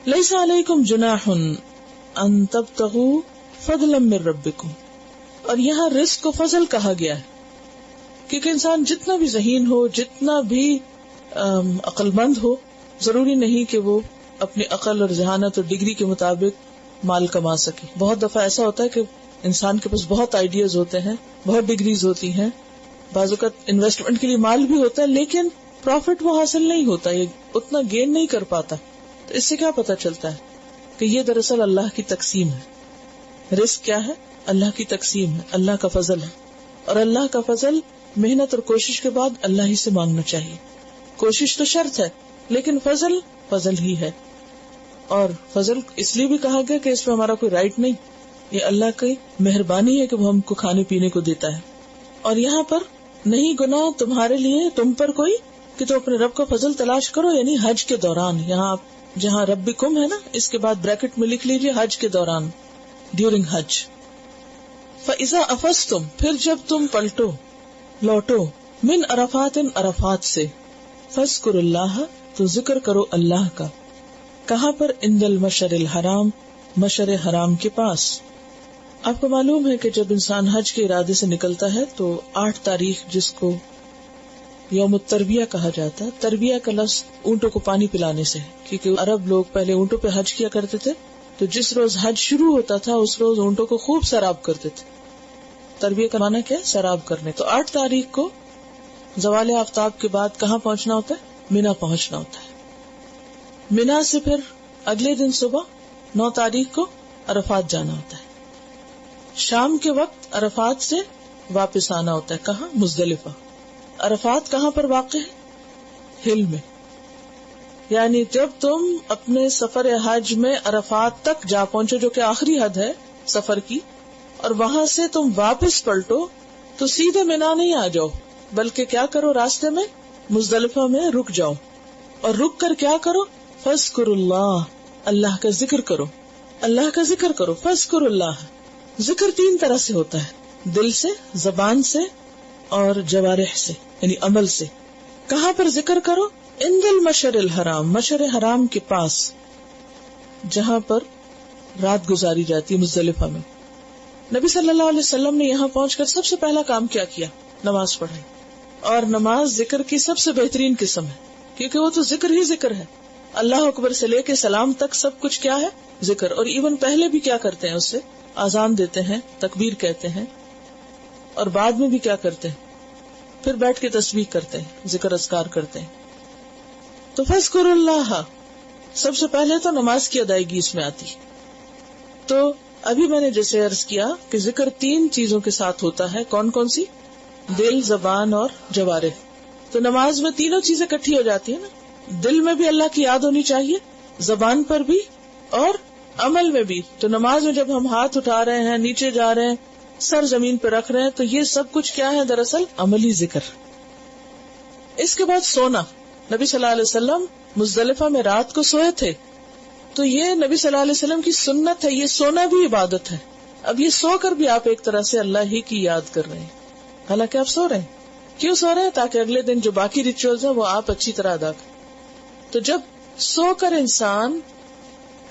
لیس علیکم جناح ان تبتغوا فضلا من ربکم. اور یہاں رزق کو فضل کہا گیا ہے کیونکہ انسان جتنا بھی ذہین ہو، جتنا بھی عقل مند ہو، ضروری نہیں کہ وہ اپنی عقل اور ذہانت اور ڈگری کے مطابق مال کما سکے. بہت دفعہ ایسا ہوتا ہے کہ انسان کے پاس بہت آئیڈیاز ہوتے ہیں، بہت ڈگریز ہوتی ہیں، بعض اوقات انویسٹمنٹ کے لیے مال بھی ہوتا ہے لیکن پروفٹ وہ حاصل نہیں ہوتا، یہ اتنا گین نہیں کر پاتا. تو اس سے کیا پتا چلتا ہے کہ یہ دراصل اللہ کی تقسیم ہے. رزق کیا ہے؟ اللہ کی تقسیم ہے، اللہ کا فضل ہے. اور اللہ کا فضل محنت اور کوشش کے بعد اللہ ہی سے مانگنا چاہیے. کوشش تو شرط ہے لیکن فضل فضل ہی ہے. اور فضل اس لیے بھی کہا گیا کہ اس میں ہمارا کوئی رائٹ نہیں، یہ اللہ کی مہربانی ہے کہ وہ ہم کو کھانے پینے کو دیتا ہے. اور یہاں پر نہیں گناہ تمہارے لیے تم پر کوئی کہ تم اپنے رب کا فضل تلاش کرو، یعنی حج کے دوران. یہاں جہاں ربکم ہے نا اس کے بعد بریکٹ میں لکھ لیجیے حج کے دوران، ڈیورنگ حج. فَإِذَا أَفَضْتُمْ پھر جب تم پلٹو لوٹو، من عرفات عرفات سے، فَاذْكُرُوا اللَّهَ تو ذکر کرو اللہ کا. کہاں پر؟ عند المشعر الحرام، مشعر حرام کے پاس. آپ کو معلوم ہے کہ جب انسان حج کے ارادے سے نکلتا ہے تو 8 تاریخ جس کو یوم التربیہ کہا جاتا ہے، تربیہ کا لفظ اونٹوں کو پانی پلانے سے، کیونکہ عرب لوگ پہلے اونٹوں پہ حج کیا کرتے تھے تو جس روز حج شروع ہوتا تھا اس روز اونٹوں کو خوب سیراب کرتے تھے. تربیہ کا معنی کیا؟ سیراب کرنے. تو 8 تاریخ کو زوال آفتاب کے بعد کہاں پہنچنا ہوتا ہے؟ مینا پہنچنا ہوتا ہے. مینا سے پھر اگلے دن صبح 9 تاریخ کو عرفات جانا ہوتا ہے. شام کے وقت عرفات سے واپس آنا ہوتا ہے. کہاں؟ مزدلفہ. عرفات کہاں پر واقع ہے؟ ہل میں. یعنی جب تم اپنے سفر حج میں عرفات تک جا پہنچو جو کہ آخری حد ہے سفر کی، اور وہاں سے تم واپس پلٹو تو سیدھے مینا نہیں آ جاؤ، بلکہ کیا کرو؟ راستے میں مزدلفہ میں رک جاؤ. اور رک کر کیا کرو؟ فَاذْكُرُوا اللَّهَ اللہ کا ذکر کرو. اللہ کا ذکر کرو. فَاذْكُرُوا اللَّهَ ذکر 3 طرح سے ہوتا ہے، دل سے، زبان سے اور جوارح سے یعنی عمل سے. کہاں پر ذکر کرو؟ عند المشعر الحرام، مشعر حرام کے پاس جہاں پر رات گزاری جاتی ہے مزدلفہ میں. نبی صلی اللہ علیہ وسلم نے یہاں پہنچ کر سب سے پہلا کام کیا کیا؟ نماز پڑھائی. اور نماز ذکر کی سب سے بہترین قسم ہے کیونکہ وہ تو ذکر ہی ذکر ہے. اللہ اکبر سے لے کے سلام تک سب کچھ کیا ہے؟ ذکر. اور ایون پہلے بھی کیا کرتے ہیں؟ اس سے آذان دیتے ہیں، تکبیر کہتے ہیں، اور بعد میں بھی کیا کرتے ہیں؟ پھر بیٹھ کے تسبیح کرتے ہیں، ذکر اذکار کرتے ہیں. تو فَاذْكُرُوا اللَّهَ سب سے پہلے تو نماز کی ادائیگی اس میں آتی. تو ابھی میں نے جیسے عرض کیا کہ ذکر 3 چیزوں کے ساتھ ہوتا ہے. کون کون سی؟ دل، زبان اور جوارح. تو نماز میں تینوں چیزیں اکٹھی ہو جاتی ہیں نا. دل میں بھی اللہ کی یاد ہونی چاہیے، زبان پر بھی اور عمل میں بھی. تو نماز میں جب ہم ہاتھ اٹھا رہے ہیں، نیچے جا رہے ہیں، سر زمین پہ رکھ رہے ہیں، تو یہ سب کچھ کیا ہے؟ دراصل عملی ذکر. اس کے بعد سونا. نبی صلی اللہ علیہ وسلم مزدلفہ میں رات کو سوئے تھے تو یہ نبی صلی اللہ علیہ وسلم کی سنت ہے. یہ سونا بھی عبادت ہے. اب یہ سو کر بھی آپ ایک طرح سے اللہ ہی کی یاد کر رہے ہیں، حالانکہ آپ سو رہے ہیں. کیوں سو رہے ہیں؟ تاکہ اگلے دن جو باقی ریچولز ہیں وہ آپ اچھی طرح ادا کریں. تو جب سو کر انسان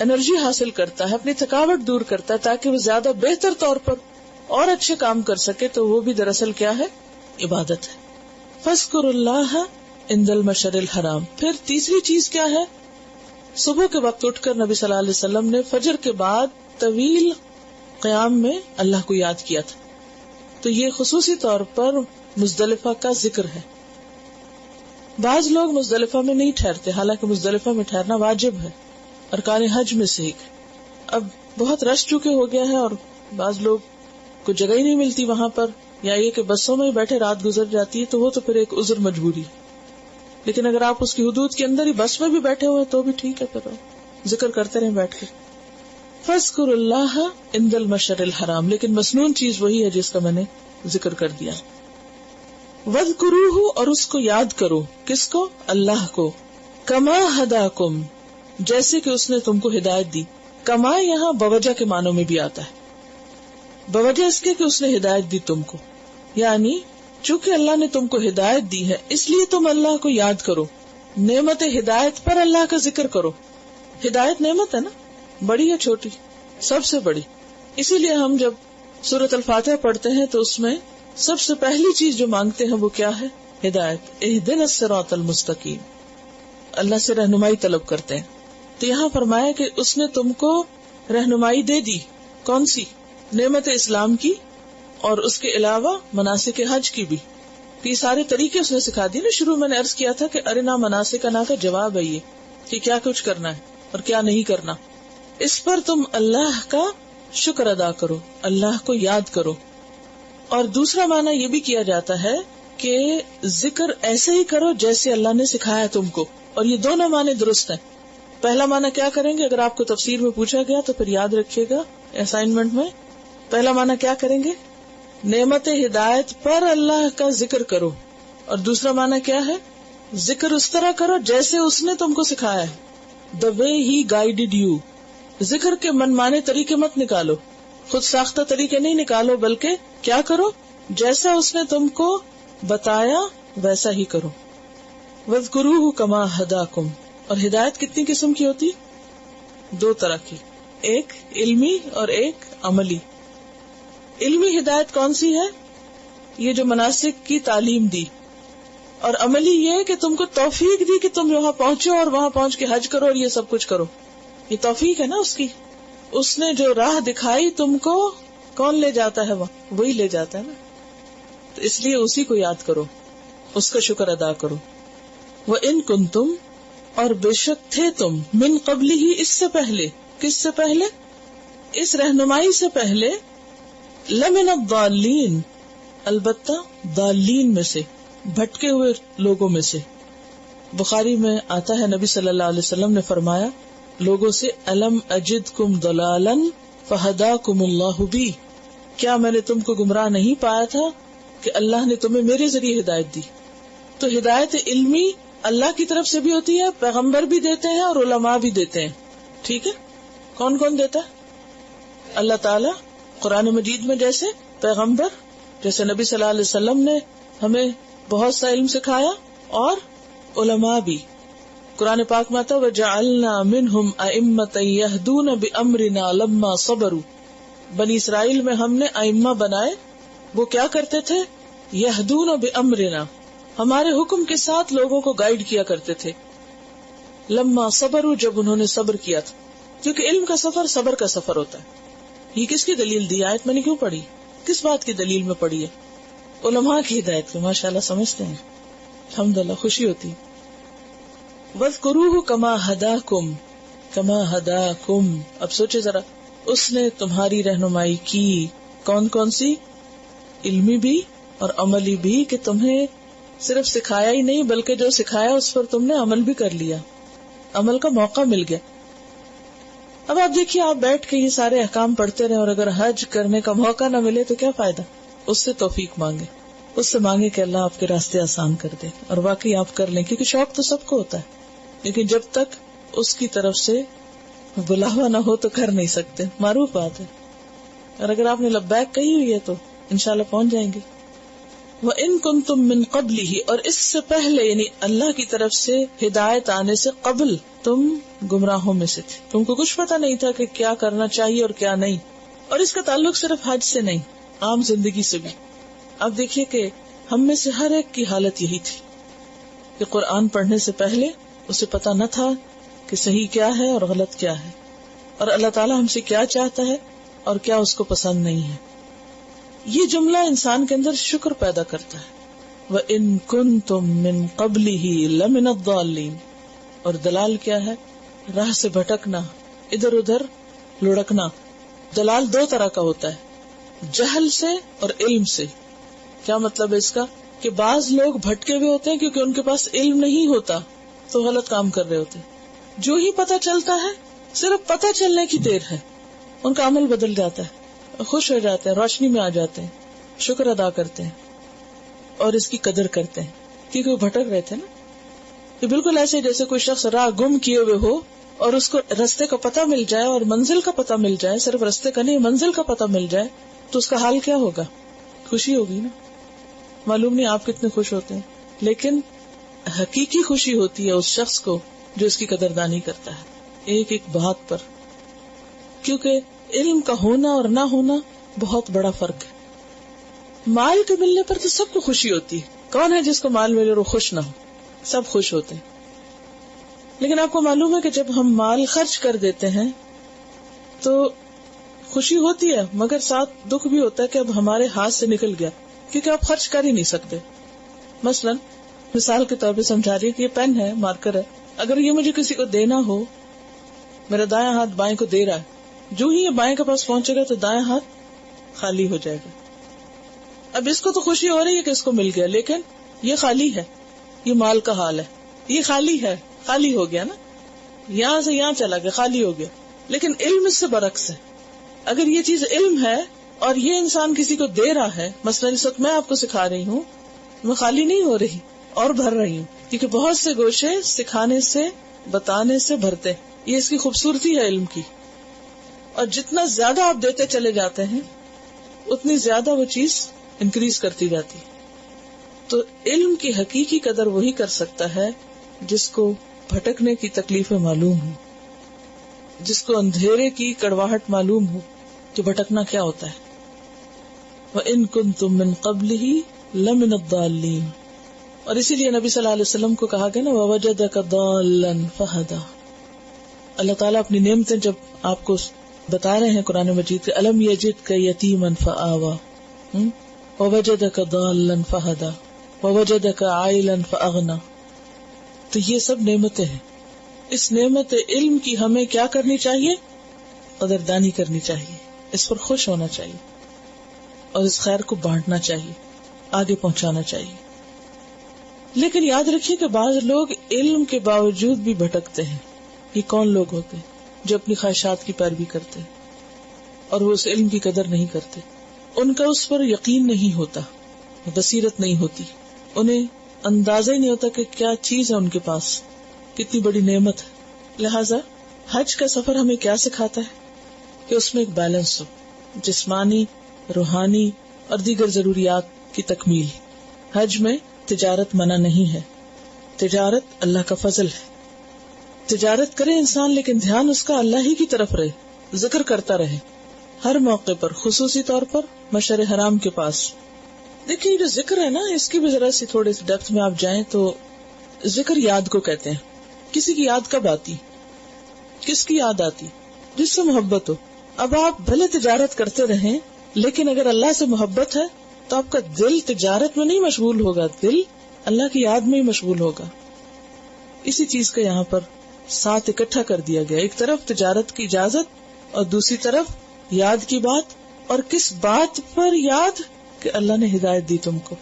انرجی حاصل کرتا ہے، اپنی تھکاوٹ دور کرتا ہے تاکہ وہ زیادہ بہتر طور پر اور اچھے کام کر سکے، تو وہ بھی دراصل کیا ہے؟ عبادت ہے. فَاذْكُرُوا اللَّهَ عِندَ الْمَشْعَرِ الْحَرَامِ. پھر تیسری چیز کیا ہے؟ صبح کے وقت اٹھ کر نبی صلی اللہ علیہ وسلم نے فجر کے بعد طویل قیام میں اللہ کو یاد کیا تھا. تو یہ خصوصی طور پر مزدلفہ کا ذکر ہے. بعض لوگ مزدلفہ میں نہیں ٹھہرتے، حالانکہ مزدلفہ میں ٹھہرنا واجب ہے، ارکان حج میں سے ایک. اب بہت رش چکے ہو گیا ہے اور بعض لوگ کوئی جگہ ہی نہیں ملتی وہاں پر، یا یہ کہ بسوں میں بیٹھے رات گزر جاتی ہے، تو وہ تو پھر ایک عذر مجبوری. لیکن اگر آپ اس کی حدود کے اندر ہی بس میں بھی بیٹھے ہوئے تو بھی ٹھیک ہے، پھر ذکر کرتے رہیں بیٹھ کے. فاذکروا اللہ عند المشعر الحرام، لیکن مسنون چیز وہی ہے جس کا میں نے ذکر کر دیا. وَاذْكُرُوهُ، اور اس کو یاد کرو. کس کو؟ اللہ کو. کما ہداکم، جیسے کہ اس نے تم کو ہدایت دی. کما یہاں بوجہ کے معنوں میں بھی آتا ہے. بوجہ اس کے کہ اس نے ہدایت دی تم کو، یعنی چونکہ اللہ نے تم کو ہدایت دی ہے اس لیے تم اللہ کو یاد کرو. نعمت ہدایت پر اللہ کا ذکر کرو. ہدایت نعمت ہے نا، بڑی یا چھوٹی؟ سب سے بڑی. اسی لیے ہم جب سورۃ الفاتحہ پڑھتے ہیں تو اس میں سب سے پہلی چیز جو مانگتے ہیں وہ کیا ہے؟ ہدایت. اہدنا الصراط المستقیم، اللہ سے رہنمائی طلب کرتے ہیں. تو یہاں فرمایا کہ اس نے تم کو رہنمائی دے دی. کون سی؟ نعمت اسلام کی، اور اس کے علاوہ مناسک حج کی بھی. یہ سارے طریقے اس نے سکھا دی نا. شروع میں نے عرض کیا تھا کہ ارنا مناسکنا کا جواب ہے یہ کہ کیا کچھ کرنا ہے اور کیا نہیں کرنا. اس پر تم اللہ کا شکر ادا کرو، اللہ کو یاد کرو. اور دوسرا معنی یہ بھی کیا جاتا ہے کہ ذکر ایسے ہی کرو جیسے اللہ نے سکھایا تم کو. اور یہ دونوں معنی درست ہیں. پہلا معنی کیا کریں گے؟ اگر آپ کو تفسیر میں پوچھا گیا تو پھر یاد رکھیے گا اسائنمنٹ میں. پہلا معنی کیا کریں گے؟ نعمت ہدایت پر اللہ کا ذکر کرو. اور دوسرا معنی کیا ہے؟ ذکر اس طرح کرو جیسے اس نے تم کو سکھایا ہے. The way he guided you. ذکر کے منمانے طریقے مت نکالو، خود ساختہ طریقے نہیں نکالو، بلکہ کیا کرو؟ جیسا اس نے تم کو بتایا ویسا ہی کرو. وَاذْكُرُوهُ كَمَا هَدَاكُمْ. اور ہدایت کتنی قسم کی ہوتی؟ دو طرح کی، ایک علمی اور ایک عملی. علمی ہدایت کون سی ہے؟ یہ جو مناسک کی تعلیم دی. اور عملی یہ کہ تم کو توفیق دی کہ تم وہاں پہنچو اور وہاں پہنچ کے حج کرو اور یہ سب کچھ کرو. یہ توفیق ہے نا اس کی. اس نے جو راہ دکھائی تم کو، کون لے جاتا ہے وہاں؟ وہی لے جاتا ہے نا. تو اس لیے اسی کو یاد کرو، اس کا شکر ادا کرو. وَإِن كُنتُمْ، اور بے شک تھے تم، من قبل ہی، اس سے پہلے. کس سے پہلے؟ اس رہنمائی سے پہلے. لمن الضالین، البتہ ضالین میں سے، بھٹکے ہوئے لوگوں میں سے. بخاری میں آتا ہے نبی صلی اللہ علیہ وسلم نے فرمایا لوگوں سے، الم اجدکم ضلالا فہداکم اللہ بی. کیا میں نے تم کو گمراہ نہیں پایا تھا کہ اللہ نے تمہیں میرے ذریعے ہدایت دی. تو ہدایت علمی اللہ کی طرف سے بھی ہوتی ہے، پیغمبر بھی دیتے ہیں اور علماء بھی دیتے ہیں. ٹھیک ہے؟ کون کون دیتا ہے؟ اللہ تعالی قرآن مجید میں، جیسے پیغمبر، جیسے نبی صلی اللہ علیہ وسلم نے ہمیں بہت سا علم سکھایا، اور علماء بھی. قرآن پاک میں آتا ہے وَجَعَلْنَا مِنْهُمْ أَئِمَّةً يَهْدُونَ بِأَمْرِنَا لَمَّا صَبَرُوا. بنی اسرائیل میں ہم نے ائمہ بنائے، وہ کیا کرتے تھے؟ یہدون بِأَمْرِنَا، ہمارے حکم کے ساتھ لوگوں کو گائیڈ کیا کرتے تھے. لما صبروا، جب انہوں نے صبر کیا تھا. کیونکہ علم کا سفر صبر کا سفر ہوتا ہے. یہ کس کی دلیل دی؟ آیت میں نے کیوں پڑھی؟ کس بات کی دلیل میں پڑھی ہے؟ علماء کی ہدایت کو. ماشاءاللہ سمجھتے ہیں، الحمدللہ، خوشی ہوتی. وَاذْكُرُوهُ كَمَا هَدَاكُمْ كَمَا هَدَاكُمْ. اب سوچے ذرا، اس نے تمہاری رہنمائی کی. کون کون سی؟ علمی بھی اور عملی بھی، کہ تمہیں صرف سکھایا ہی نہیں بلکہ جو سکھایا اس پر تم نے عمل بھی کر لیا، عمل کا موقع مل گیا. اب آپ دیکھیے، آپ بیٹھ کے یہ سارے احکام پڑھتے رہے اور اگر حج کرنے کا موقع نہ ملے تو کیا فائدہ؟ اس سے توفیق مانگے، اس سے مانگے کہ اللہ آپ کے راستے آسان کر دے، اور واقعی آپ کر لیں. کیونکہ شوق تو سب کو ہوتا ہے، لیکن جب تک اس کی طرف سے بلاوا نہ ہو تو کر نہیں سکتے. معروف بات ہے. اور اگر آپ نے لبیک کہی ہوئی ہے تو انشاءاللہ پہنچ جائیں گے. وَإِن كُنتُم مِّن قَبْلِهِ، اور اس سے پہلے، یعنی اللہ کی طرف سے ہدایت آنے سے قبل تم گمراہوں میں سے تھے. تم کو کچھ پتہ نہیں تھا کہ کیا کرنا چاہیے اور کیا نہیں. اور اس کا تعلق صرف حج سے نہیں، عام زندگی سے بھی. اب دیکھیے کہ ہم میں سے ہر ایک کی حالت یہی تھی کہ قرآن پڑھنے سے پہلے اسے پتہ نہ تھا کہ صحیح کیا ہے اور غلط کیا ہے، اور اللہ تعالیٰ ہم سے کیا چاہتا ہے اور کیا اس کو پسند نہیں ہے. یہ جملہ انسان کے اندر شکر پیدا کرتا ہے. وَإِن كُنتُم مِّن قَبْلِهِ لَمِنَ الضَّالِّينَ. اور دلال کیا ہے؟ راہ سے بھٹکنا، ادھر ادھر لڑکنا. دلال دو طرح کا ہوتا ہے. جہل سے اور علم سے. کیا مطلب ہے اس کا؟ کہ بعض لوگ بھٹکے ہوئے ہوتے ہیں کیونکہ ان کے پاس علم نہیں ہوتا تو غلط کام کر رہے ہوتے. جو ہی پتہ چلتا ہے صرف پتہ چلنے کی دیر ہے، ان کا عمل بدل جاتا ہے، خوش ہو جاتے ہیں، روشنی میں آ جاتے ہیں، شکر ادا کرتے ہیں اور اس کی قدر کرتے ہیں کیونکہ وہ بھٹک رہے تھے نا. یہ بالکل ایسے جیسے کوئی شخص راہ گم کیے ہوئے ہو اور اس کو رستے کا پتہ مل جائے اور منزل کا پتہ مل جائے، صرف رستے کا نہیں منزل کا پتہ مل جائے تو اس کا حال کیا ہوگا؟ خوشی ہوگی نا. معلوم نہیں آپ کتنے خوش ہوتے ہیں، لیکن حقیقی خوشی ہوتی ہے اس شخص کو جو اس کی قدردانی کرتا ہے ایک ایک بات پر. کیونکہ علم کا ہونا اور نہ ہونا بہت بڑا فرق ہے. مال کے ملنے پر تو سب کو خوشی ہوتی ہے، کون ہے جس کو مال ملے اور وہ خوش نہ ہو؟ سب خوش ہوتے ہیں. لیکن آپ کو معلوم ہے کہ جب ہم مال خرچ کر دیتے ہیں تو خوشی ہوتی ہے مگر ساتھ دکھ بھی ہوتا ہے کہ اب ہمارے ہاتھ سے نکل گیا، کیونکہ آپ خرچ کر ہی نہیں سکتے. مثلا مثال کے طور پہ سمجھا رہی ہے کہ یہ پین ہے، مارکر ہے، اگر یہ مجھے کسی کو دینا ہو، میرا دایاں ہاتھ بائیں کو دے رہا ہے، جو ہی یہ بائیں کے پاس پہنچے گا تو دایاں ہاتھ خالی ہو جائے گا. اب اس کو تو خوشی ہو رہی ہے کہ اس کو مل گیا، لیکن یہ خالی ہے. یہ مال کا حال ہے، یہ خالی ہے، خالی ہو گیا نا، یہاں سے یہاں چلا گیا، خالی ہو گیا. لیکن علم اس سے برعکس ہے. اگر یہ چیز علم ہے اور یہ انسان کسی کو دے رہا ہے، مثلا اس وقت میں آپ کو سکھا رہی ہوں، میں خالی نہیں ہو رہی اور بھر رہی ہوں، کیونکہ بہت سے گوشے سکھانے سے بتانے سے بھرتے. یہ اس کی خوبصورتی ہے علم کی. اور جتنا زیادہ آپ دیتے چلے جاتے ہیں اتنی زیادہ وہ چیز انکریز کرتی جاتی. تو علم کی حقیقی قدر وہی کر سکتا ہے جس کو بھٹکنے کی تکلیفیں معلوم ہو، جس کو اندھیرے کی کڑواہٹ معلوم ہو کہ بھٹکنا کیا ہوتا ہے. وَإِن كُنتُم مِّن قَبْلِهِ لَمِنَ الضَّالِّينَ. اور اسی لیے نبی صلی اللہ علیہ وسلم کو کہا گیا نا وَوَجَدَكَ ضَالًّا فَهَدَى. اللہ تعالیٰ اپنی نعمتیں جب آپ کو بتا رہے ہیں قرآن مجید کے أَلَمْ يَجِدْكَ يَتِيمًا فَآوَى وَوَجَدَكَ ضَالًّا فَهَدَى وَوَجَدَكَ عَائِلًا فَأَغْنَى. تو یہ سب نعمتیں ہیں. اس نعمت علم کی ہمیں کیا کرنی چاہیے؟ قدردانی کرنی چاہیے، اس پر خوش ہونا چاہیے اور اس خیر کو بانٹنا چاہیے، آگے پہنچانا چاہیے. لیکن یاد رکھیے کہ بعض لوگ علم کے باوجود بھی بھٹکتے ہیں. یہ کون لوگ ہوتے ہیں؟ جو اپنی خواہشات کی پیروی کرتے ہیں اور وہ اس علم کی قدر نہیں کرتے. ان کا اس پر یقین نہیں ہوتا، بصیرت نہیں ہوتی، انہیں اندازہ ہی نہیں ہوتا کہ کیا چیز ہے ان کے پاس، کتنی بڑی نعمت ہے. لہذا حج کا سفر ہمیں کیا سکھاتا ہے کہ اس میں ایک بیلنس ہو، جسمانی، روحانی اور دیگر ضروریات کی تکمیل. حج میں تجارت منع نہیں ہے، تجارت اللہ کا فضل ہے. تجارت کرے انسان لیکن دھیان اس کا اللہ ہی کی طرف رہے، ذکر کرتا رہے ہر موقع پر، خصوصی طور پر مشعر حرام کے پاس. دیکھیے جو ذکر ہے نا، اس کی بھی ذرا سی تھوڑی سی ڈیپتھ میں آپ جائیں تو ذکر یاد کو کہتے ہیں. کسی کی یاد کب آتی؟ کس کی یاد آتی؟ جس سے محبت ہو. اب آپ بھلے تجارت کرتے رہیں لیکن اگر اللہ سے محبت ہے تو آپ کا دل تجارت میں نہیں مشغول ہوگا، دل اللہ کی یاد میں ہی مشغول ہوگا. اسی چیز کا یہاں پر ساتھ اکٹھا کر دیا گیا. ایک طرف تجارت کی اجازت اور دوسری طرف یاد کی بات. اور کس بات پر یاد؟ کہ اللہ نے ہدایت دی تم کو،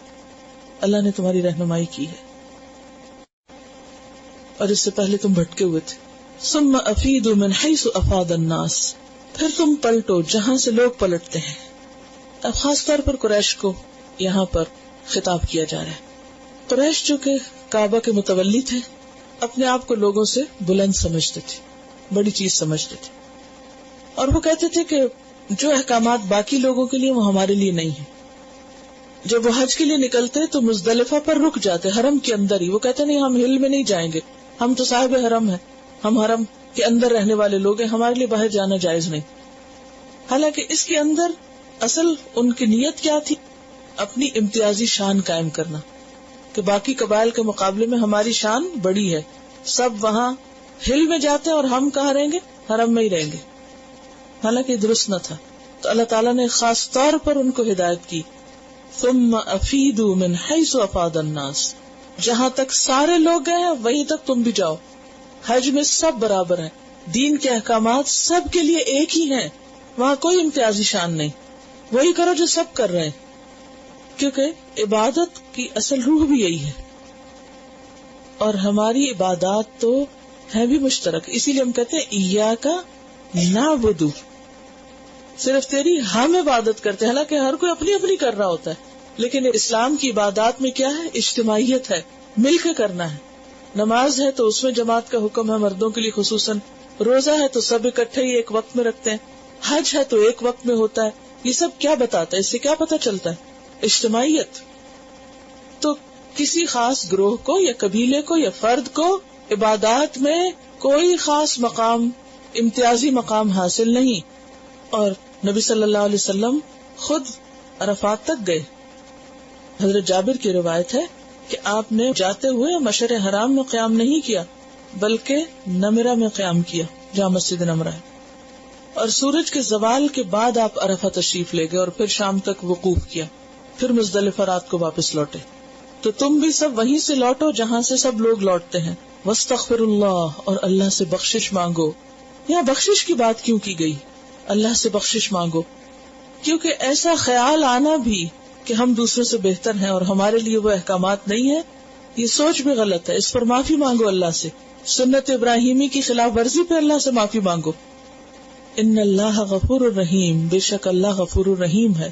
اللہ نے تمہاری رہنمائی کی ہے اور اس سے پہلے تم بھٹکے ہوئے تھے. ثم افیدوا من حیث افاض الناس. پھر تم پلٹو جہاں سے لوگ پلٹتے ہیں. اب خاص طور پر قریش کو یہاں پر خطاب کیا جا رہا ہے. قریش جو کہ کعبہ کے متولی تھے، اپنے آپ کو لوگوں سے بلند سمجھتے تھے، بڑی چیز سمجھتے تھے، اور وہ کہتے تھے کہ جو احکامات باقی لوگوں کے لیے وہ ہمارے لیے نہیں ہیں. جب وہ حج کے لیے نکلتے تو مزدلفہ پر رک جاتے، حرم کے اندر ہی. وہ کہتے نہیں ہم ہل میں نہیں جائیں گے، ہم تو صاحب حرم ہیں، ہم حرم کے اندر رہنے والے لوگ ہیں، ہمارے لیے باہر جانا جائز نہیں. حالانکہ اس کے اندر اصل ان کی نیت کیا تھی؟ اپنی امتیازی شان قائم کرنا، کہ باقی قبائل کے مقابلے میں ہماری شان بڑی ہے، سب وہاں ہل میں جاتے ہیں اور ہم کہاں رہیں گے؟ حرم میں ہی رہیں گے. حالانکہ درست نہ تھا. تو اللہ تعالیٰ نے خاص طور پر ان کو ہدایت کی ثم افیدوا من حیث افاض الناس. جہاں تک سارے لوگ گئے ہیں وہیں تک تم بھی جاؤ. حج میں سب برابر ہیں، دین کے احکامات سب کے لیے ایک ہی ہیں، وہاں کوئی امتیازی شان نہیں. وہی کرو جو سب کر رہے ہیں، کیونکہ عبادت کی اصل روح بھی یہی ہے. اور ہماری عبادات تو ہے بھی مشترک، اسی لیے ہم کہتے ہیں ایاک نعبد، صرف تیری ہم عبادت کرتے ہیں. حالانکہ ہر کوئی اپنی اپنی کر رہا ہوتا ہے، لیکن اسلام کی عبادات میں کیا ہے؟ اجتماعیت ہے، مل کے کرنا ہے. نماز ہے تو اس میں جماعت کا حکم ہے مردوں کے لیے خصوصاً، روزہ ہے تو سب اکٹھے ہی ایک وقت میں رکھتے ہیں، حج ہے تو ایک وقت میں ہوتا ہے. یہ سب کیا بتاتا ہے؟ اس سے کیا پتہ چلتا ہے؟ اجتماعیت. تو کسی خاص گروہ کو یا قبیلے کو یا فرد کو عبادات میں کوئی خاص مقام، امتیازی مقام حاصل نہیں. اور نبی صلی اللہ علیہ وسلم خود عرفات تک گئے. حضرت جابر کی روایت ہے کہ آپ نے جاتے ہوئے مشعر حرام میں قیام نہیں کیا بلکہ نمرہ میں قیام کیا، جہاں مسجد نمرہ ہے. اور سورج کے زوال کے بعد آپ عرفہ تشریف لے گئے اور پھر شام تک وقوف کیا، پھر مزدلفہ رات کو واپس لوٹے. تو تم بھی سب وہیں سے لوٹو جہاں سے سب لوگ لوٹتے ہیں. واستغفر اللہ، اور اللہ سے بخشش مانگو. یہاں بخشش کی بات کیوں کی گئی؟ اللہ سے بخشش مانگو کیونکہ ایسا خیال آنا بھی کہ ہم دوسروں سے بہتر ہیں اور ہمارے لیے وہ احکامات نہیں ہیں، یہ سوچ بھی غلط ہے. اس پر معافی مانگو اللہ سے. سنت ابراہیمی کی خلاف ورزی پہ اللہ سے معافی مانگو. ان اللہ غفور الرحیم، بے شک اللہ غفور الرحیم ہے.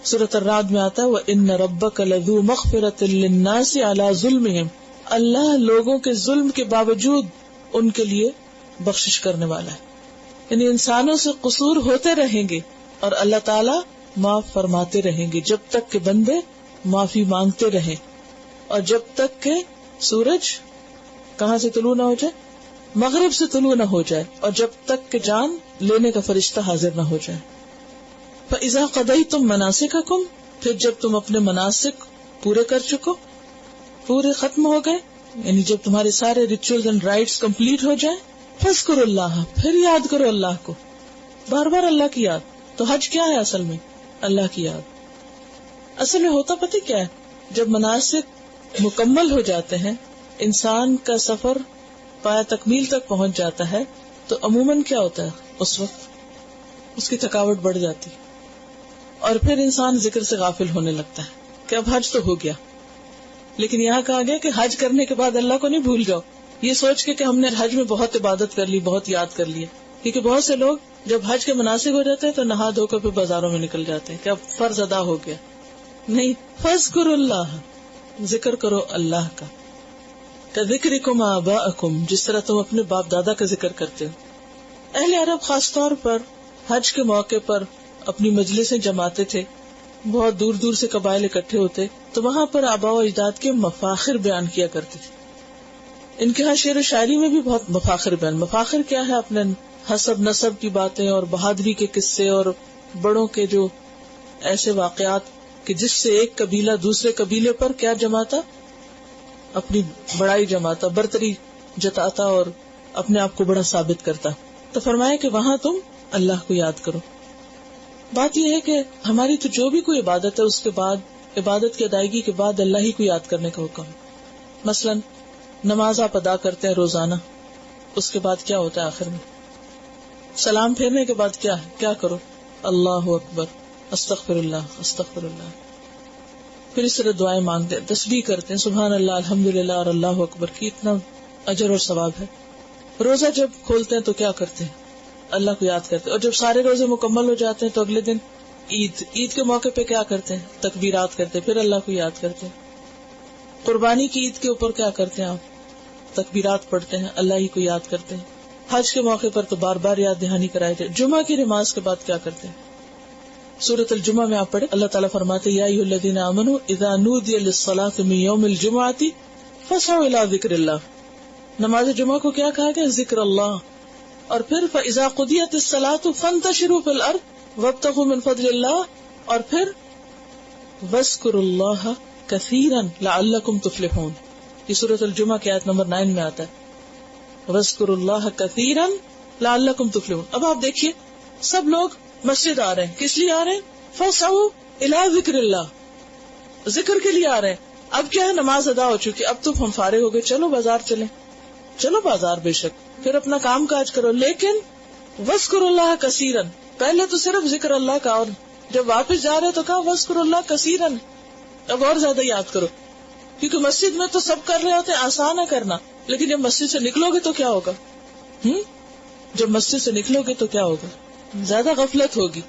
سورۃ الرعد میں آتا ہے وَإِنَّ رَبَّكَ لَذُو مَغْفِرَةٍ لِلنَّاسِ عَلَى ظُلْمِهِمْ، اللہ لوگوں کے ظلم کے باوجود ان کے لیے بخشش کرنے والا ہے. یعنی انسانوں سے قصور ہوتے رہیں گے اور اللہ تعالی معاف فرماتے رہیں گے جب تک کہ بندے معافی مانگتے رہیں، اور جب تک کہ سورج کہاں سے طلوع نہ ہو جائے؟ مغرب سے طلوع نہ ہو جائے، اور جب تک کہ جان لینے کا فرشتہ حاضر نہ ہو جائے. فَإِذَا قَضَيْتُم مَنَاسِكَكُمْ، پھر جب تم اپنے مناسک پورے کر چکو، پورے ختم ہو گئے، یعنی جب تمہارے سارے ریچولز اینڈ رائٹس کمپلیٹ ہو جائیں، فَاذْكُرُوا اللَّهَ، پھر یاد کرو اللہ کو. بار بار اللہ کی یاد. تو حج کیا ہے اصل میں؟ اللہ کی یاد. اصل میں ہوتا پتہ کیا ہے؟ جب مناسک مکمل ہو جاتے ہیں، انسان کا سفر پایا تکمیل تک پہنچ جاتا ہے، تو عموماً کیا ہوتا ہے؟ اس وقت اس کی تھکاوٹ بڑھ جاتی، اور پھر انسان ذکر سے غافل ہونے لگتا ہے کہ اب حج تو ہو گیا. لیکن یہاں کہا گیا کہ حج کرنے کے بعد اللہ کو نہیں بھول جاؤ، یہ سوچ کے کہ ہم نے حج میں بہت عبادت کر لی، بہت یاد کر لی. کیونکہ بہت سے لوگ جب حج کے مناسک ہو جاتے ہیں تو نہا دھو کر پھر بازاروں میں نکل جاتے ہیں کہ اب فرض ادا ہو گیا. نہیں، فاذکروا اللہ، ذکر کرو اللہ کا. کذکرکم آباءکم، جس طرح تم اپنے باپ دادا کا ذکر کرتے ہو. اہل عرب خاص طور پر حج کے موقع پر اپنی مجلسیں جماتے تھے، بہت دور دور سے قبائل اکٹھے ہوتے، تو وہاں پر آباء و اجداد کے مفاخر بیان کیا کرتے تھے. ان کے ہاں شعر و شاعری میں بھی بہت مفاخر بیان. مفاخر کیا ہے؟ اپنے حسب نسب کی باتیں اور بہادری کے قصے اور بڑوں کے جو ایسے واقعات کہ جس سے ایک قبیلہ دوسرے قبیلے پر کیا جماتا؟ اپنی بڑائی جماتا، برتری جتاتا اور اپنے آپ کو بڑا ثابت کرتا. تو فرمایا کہ وہاں تم اللہ کو یاد کرو. بات یہ ہے کہ ہماری تو جو بھی کوئی عبادت ہے اس کے بعد، عبادت کی ادائیگی کے بعد اللہ ہی کو یاد کرنے کا حکم ہے. مثلا نماز آپ ادا کرتے ہیں روزانہ، اس کے بعد کیا ہوتا ہے آخر میں؟ سلام پھیرنے کے بعد کیا ہے؟ کیا کرو؟ اللہ اکبر، استغفر اللہ، استغفر اللہ. پھر اس طرح دعائیں مانگتے ہیں، تسبیح کرتے ہیں، سبحان اللہ، الحمدللہ اور اللہ اکبر کی اتنا اجر اور ثواب ہے. روزہ جب کھولتے ہیں تو کیا کرتے ہیں؟ اللہ کو یاد کرتے ہیں. اور جب سارے روزے مکمل ہو جاتے ہیں تو اگلے دن عید کے موقع پہ کیا کرتے ہیں؟ تکبیرات کرتے ہیں، پھر اللہ کو یاد کرتے ہیں. قربانی کی عید کے اوپر کیا کرتے ہیں آپ؟ تکبیرات پڑھتے ہیں، اللہ ہی کو یاد کرتے ہیں. حج کے موقع پر تو بار بار یاد دہانی کرائی جائے. جمعہ کی نماز کے بعد کیا کرتے ہیں؟ سورۃ الجمعہ میں آپ پڑھیں، اللہ تعالیٰ فرماتے یا ایھا الذین آمنوا اذا نودی للصلاۃ من یوم الجمعۃ فاسعوا الی ذکر اللہ. نماز جمعہ کو کیا کہا گیا؟ ذکر اللہ. اور پھر فاذا قضیت الصلاۃ فانتشروا فی الارض وابتغوا من فضل اللہ. اور پھر واذکروا اللہ کثیرا لعلکم تفلحون. یہ سورۃ الجمعہ کی آیت نمبر 9 میں آتا ہے، وَاذْكُرُوا اللَّهَ كَثِيرًا لَعَلَّكُمْ تُفْلِحُونَ. اب آپ دیکھیے سب لوگ مسجد آ رہے ہیں، کس لیے آ رہے ہیں؟ فَاسْعَوْا إِلَىٰ ذِكْرِ اللَّهِ، ذکر کے لیے آ رہے ہیں. اب کیا ہے؟ نماز ادا ہو چکی، اب تو ہم فارغ ہو گئے، چلو بازار چلیں. چلو بازار بے شک، پھر اپنا کام کاج کرو، لیکن وَاذْكُرُوا اللَّهَ كَثِيرًا، پہلے تو صرف ذکر اللہ کا اور جب واپس جا رہے تو کہا وَاذْكُرُوا اللَّهَ كَثِيرًا، اب اور زیادہ یاد کرو، کیونکہ مسجد میں تو سب کر رہے ہوتے ہیں، آسان ہے کرنا، لیکن جب مسجد سے نکلو گے تو کیا ہوگا؟ جب مسجد سے نکلو گے تو کیا ہوگا؟ زیادہ غفلت ہوگی.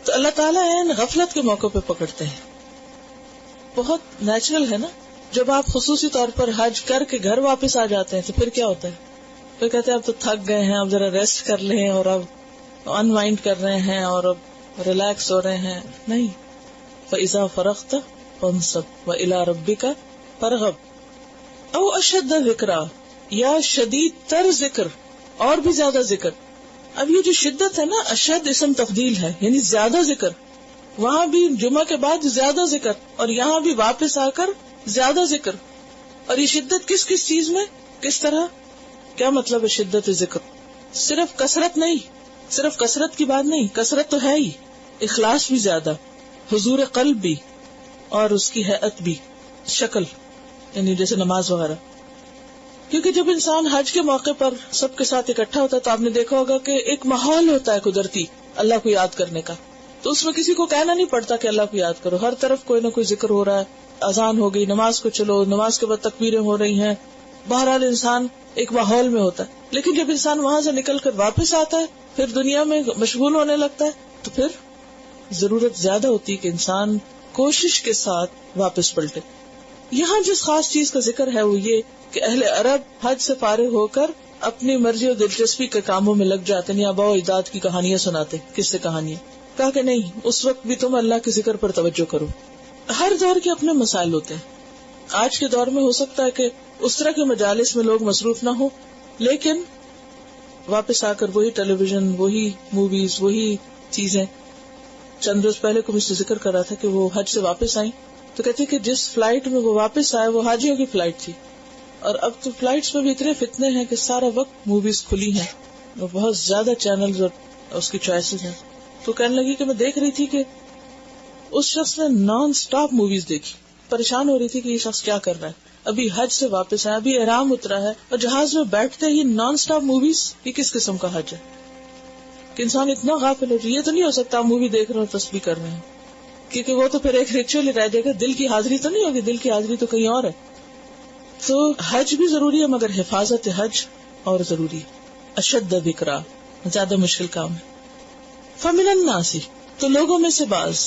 تو اللہ تعالیٰ غفلت کے موقع پہ پکڑتے ہیں. بہت نیچرل ہے نا، جب آپ خصوصی طور پر حج کر کے گھر واپس آ جاتے ہیں تو پھر کیا ہوتا ہے؟ پھر کہتے ہیں اب تو تھک گئے ہیں، اب ذرا ریسٹ کر لیں اور اب انوائنڈ کر رہے ہیں اور اب ریلیکس ہو رہے ہیں. نہیں، فَإِذَا فَرَغْتَ فَانصَبْ وَإِلَىٰ رَبِّكَ فَارْغَب او اشد ذکرا، یا شدید تر ذکر، اور بھی زیادہ ذکر. اب یہ جو شدت ہے نا، اشد اسم تفضیل ہے، یعنی زیادہ ذکر. وہاں بھی جمعہ کے بعد زیادہ ذکر، اور یہاں بھی واپس آ کر زیادہ ذکر. اور یہ شدت کس کس چیز میں، کس طرح، کیا مطلب ہے شدت ذکر؟ صرف کثرت نہیں، صرف کثرت کی بات نہیں، کثرت تو ہے ہی، اخلاص بھی زیادہ، حضور قلب بھی، اور اس کی ہیئت بھی، شکل، یعنی جیسے نماز وغیرہ. کیونکہ جب انسان حج کے موقع پر سب کے ساتھ اکٹھا ہوتا ہے تو آپ نے دیکھا ہوگا کہ ایک ماحول ہوتا ہے قدرتی اللہ کو یاد کرنے کا. تو اس میں کسی کو کہنا نہیں پڑتا کہ اللہ کو یاد کرو، ہر طرف کوئی نہ کوئی ذکر ہو رہا ہے. اذان ہو گئی، نماز کو چلو، نماز کے بعد تکبیریں ہو رہی ہیں. بہرحال انسان ایک ماحول میں ہوتا ہے. لیکن جب انسان وہاں سے نکل کر واپس آتا ہے، پھر دنیا میں مشغول ہونے لگتا ہے، تو پھر ضرورت زیادہ ہوتی ہے کہ انسان کوشش کے ساتھ واپس پلٹے. یہاں جس خاص چیز کا ذکر ہے وہ یہ کہ اہل عرب حج سے فارغ ہو کر اپنی مرضی اور دلچسپی کے کاموں میں لگ جاتے ہیں، آباء و اجداد کی کہانیاں سناتے، قصے کہانیاں. کہا کہ نہیں، اس وقت بھی تم اللہ کے ذکر پر توجہ کرو. ہر دور کے اپنے مسائل ہوتے ہیں. آج کے دور میں ہو سکتا ہے کہ اس طرح کے مجالس میں لوگ مصروف نہ ہو، لیکن واپس آ کر وہی ٹیلی ویژن، وہی موویز، وہی چیزیں. چند روز پہلے کو مجھ سے ذکر کر رہا تھا کہ وہ حج سے واپس آئیں تو کہتے کہ جس فلائٹ میں وہ واپس آئے وہ حاجیوں کی فلائٹ تھی. اور اب تو فلائٹس میں بھی اتنے فتنے ہیں کہ سارا وقت موویز کھلی ہیں اور بہت زیادہ چینلز اور اس کی چوائسز ہیں. تو کہنے لگی کہ میں دیکھ رہی تھی کہ اس شخص نے نان سٹاپ موویز دیکھی، پریشان ہو رہی تھی کہ یہ شخص کیا کر رہا ہے. ابھی حج سے واپس آیا، ابھی احرام اترا ہے اور جہاز میں بیٹھتے ہی نان سٹاپ موویز. یہ کس قسم کا حج ہے کہ انسان اتنا غافل ہو جائے؟ یہ تو نہیں ہو سکتا آپ مووی دیکھ رہے ہیں اور تسبیح کر رہے ہیں، کیونکہ وہ تو پھر ایک ریچول ہی رہ جائے گا. دل کی حاضری تو نہیں ہوگی، دل کی حاضری تو کہیں اور ہے. تو حج بھی ضروری ہے مگر حفاظت حج اور ضروری ہے. اشد ذکرا، زیادہ مشکل کام ہے. فمن الناس، تو لوگوں میں سے بعض،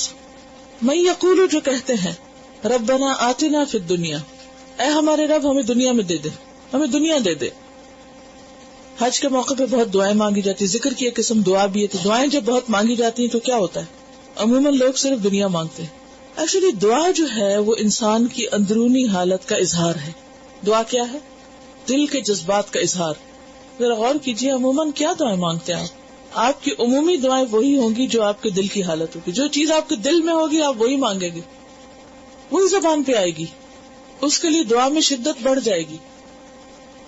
من یقول، جو کہتے ہیں ربنا آتنا فی الدنیا، اے ہمارے رب ہمیں دنیا میں دے دے، ہمیں دنیا دے دے. حج کے موقع پہ بہت دعائیں مانگی جاتی، ذکر کی ایک قسم دعا بھی ہے. تو دعائیں جب بہت مانگی جاتی ہیں تو کیا ہوتا ہے؟ عموماً لوگ صرف دنیا مانگتے ہیں. ایکچولی دعا جو ہے وہ انسان کی اندرونی حالت کا اظہار ہے. دعا کیا ہے؟ دل کے جذبات کا اظہار. ذرا غور کیجیے، عموماً کیا دعائیں مانگتے ہیں آپ کی عمومی دعائیں وہی ہوں گی جو آپ کے دل کی حالت ہوگی. جو چیز آپ کے دل میں ہوگی آپ وہی مانگیں گے، وہی زبان پہ آئے گی، اس کے لیے دعا میں شدت بڑھ جائے گی.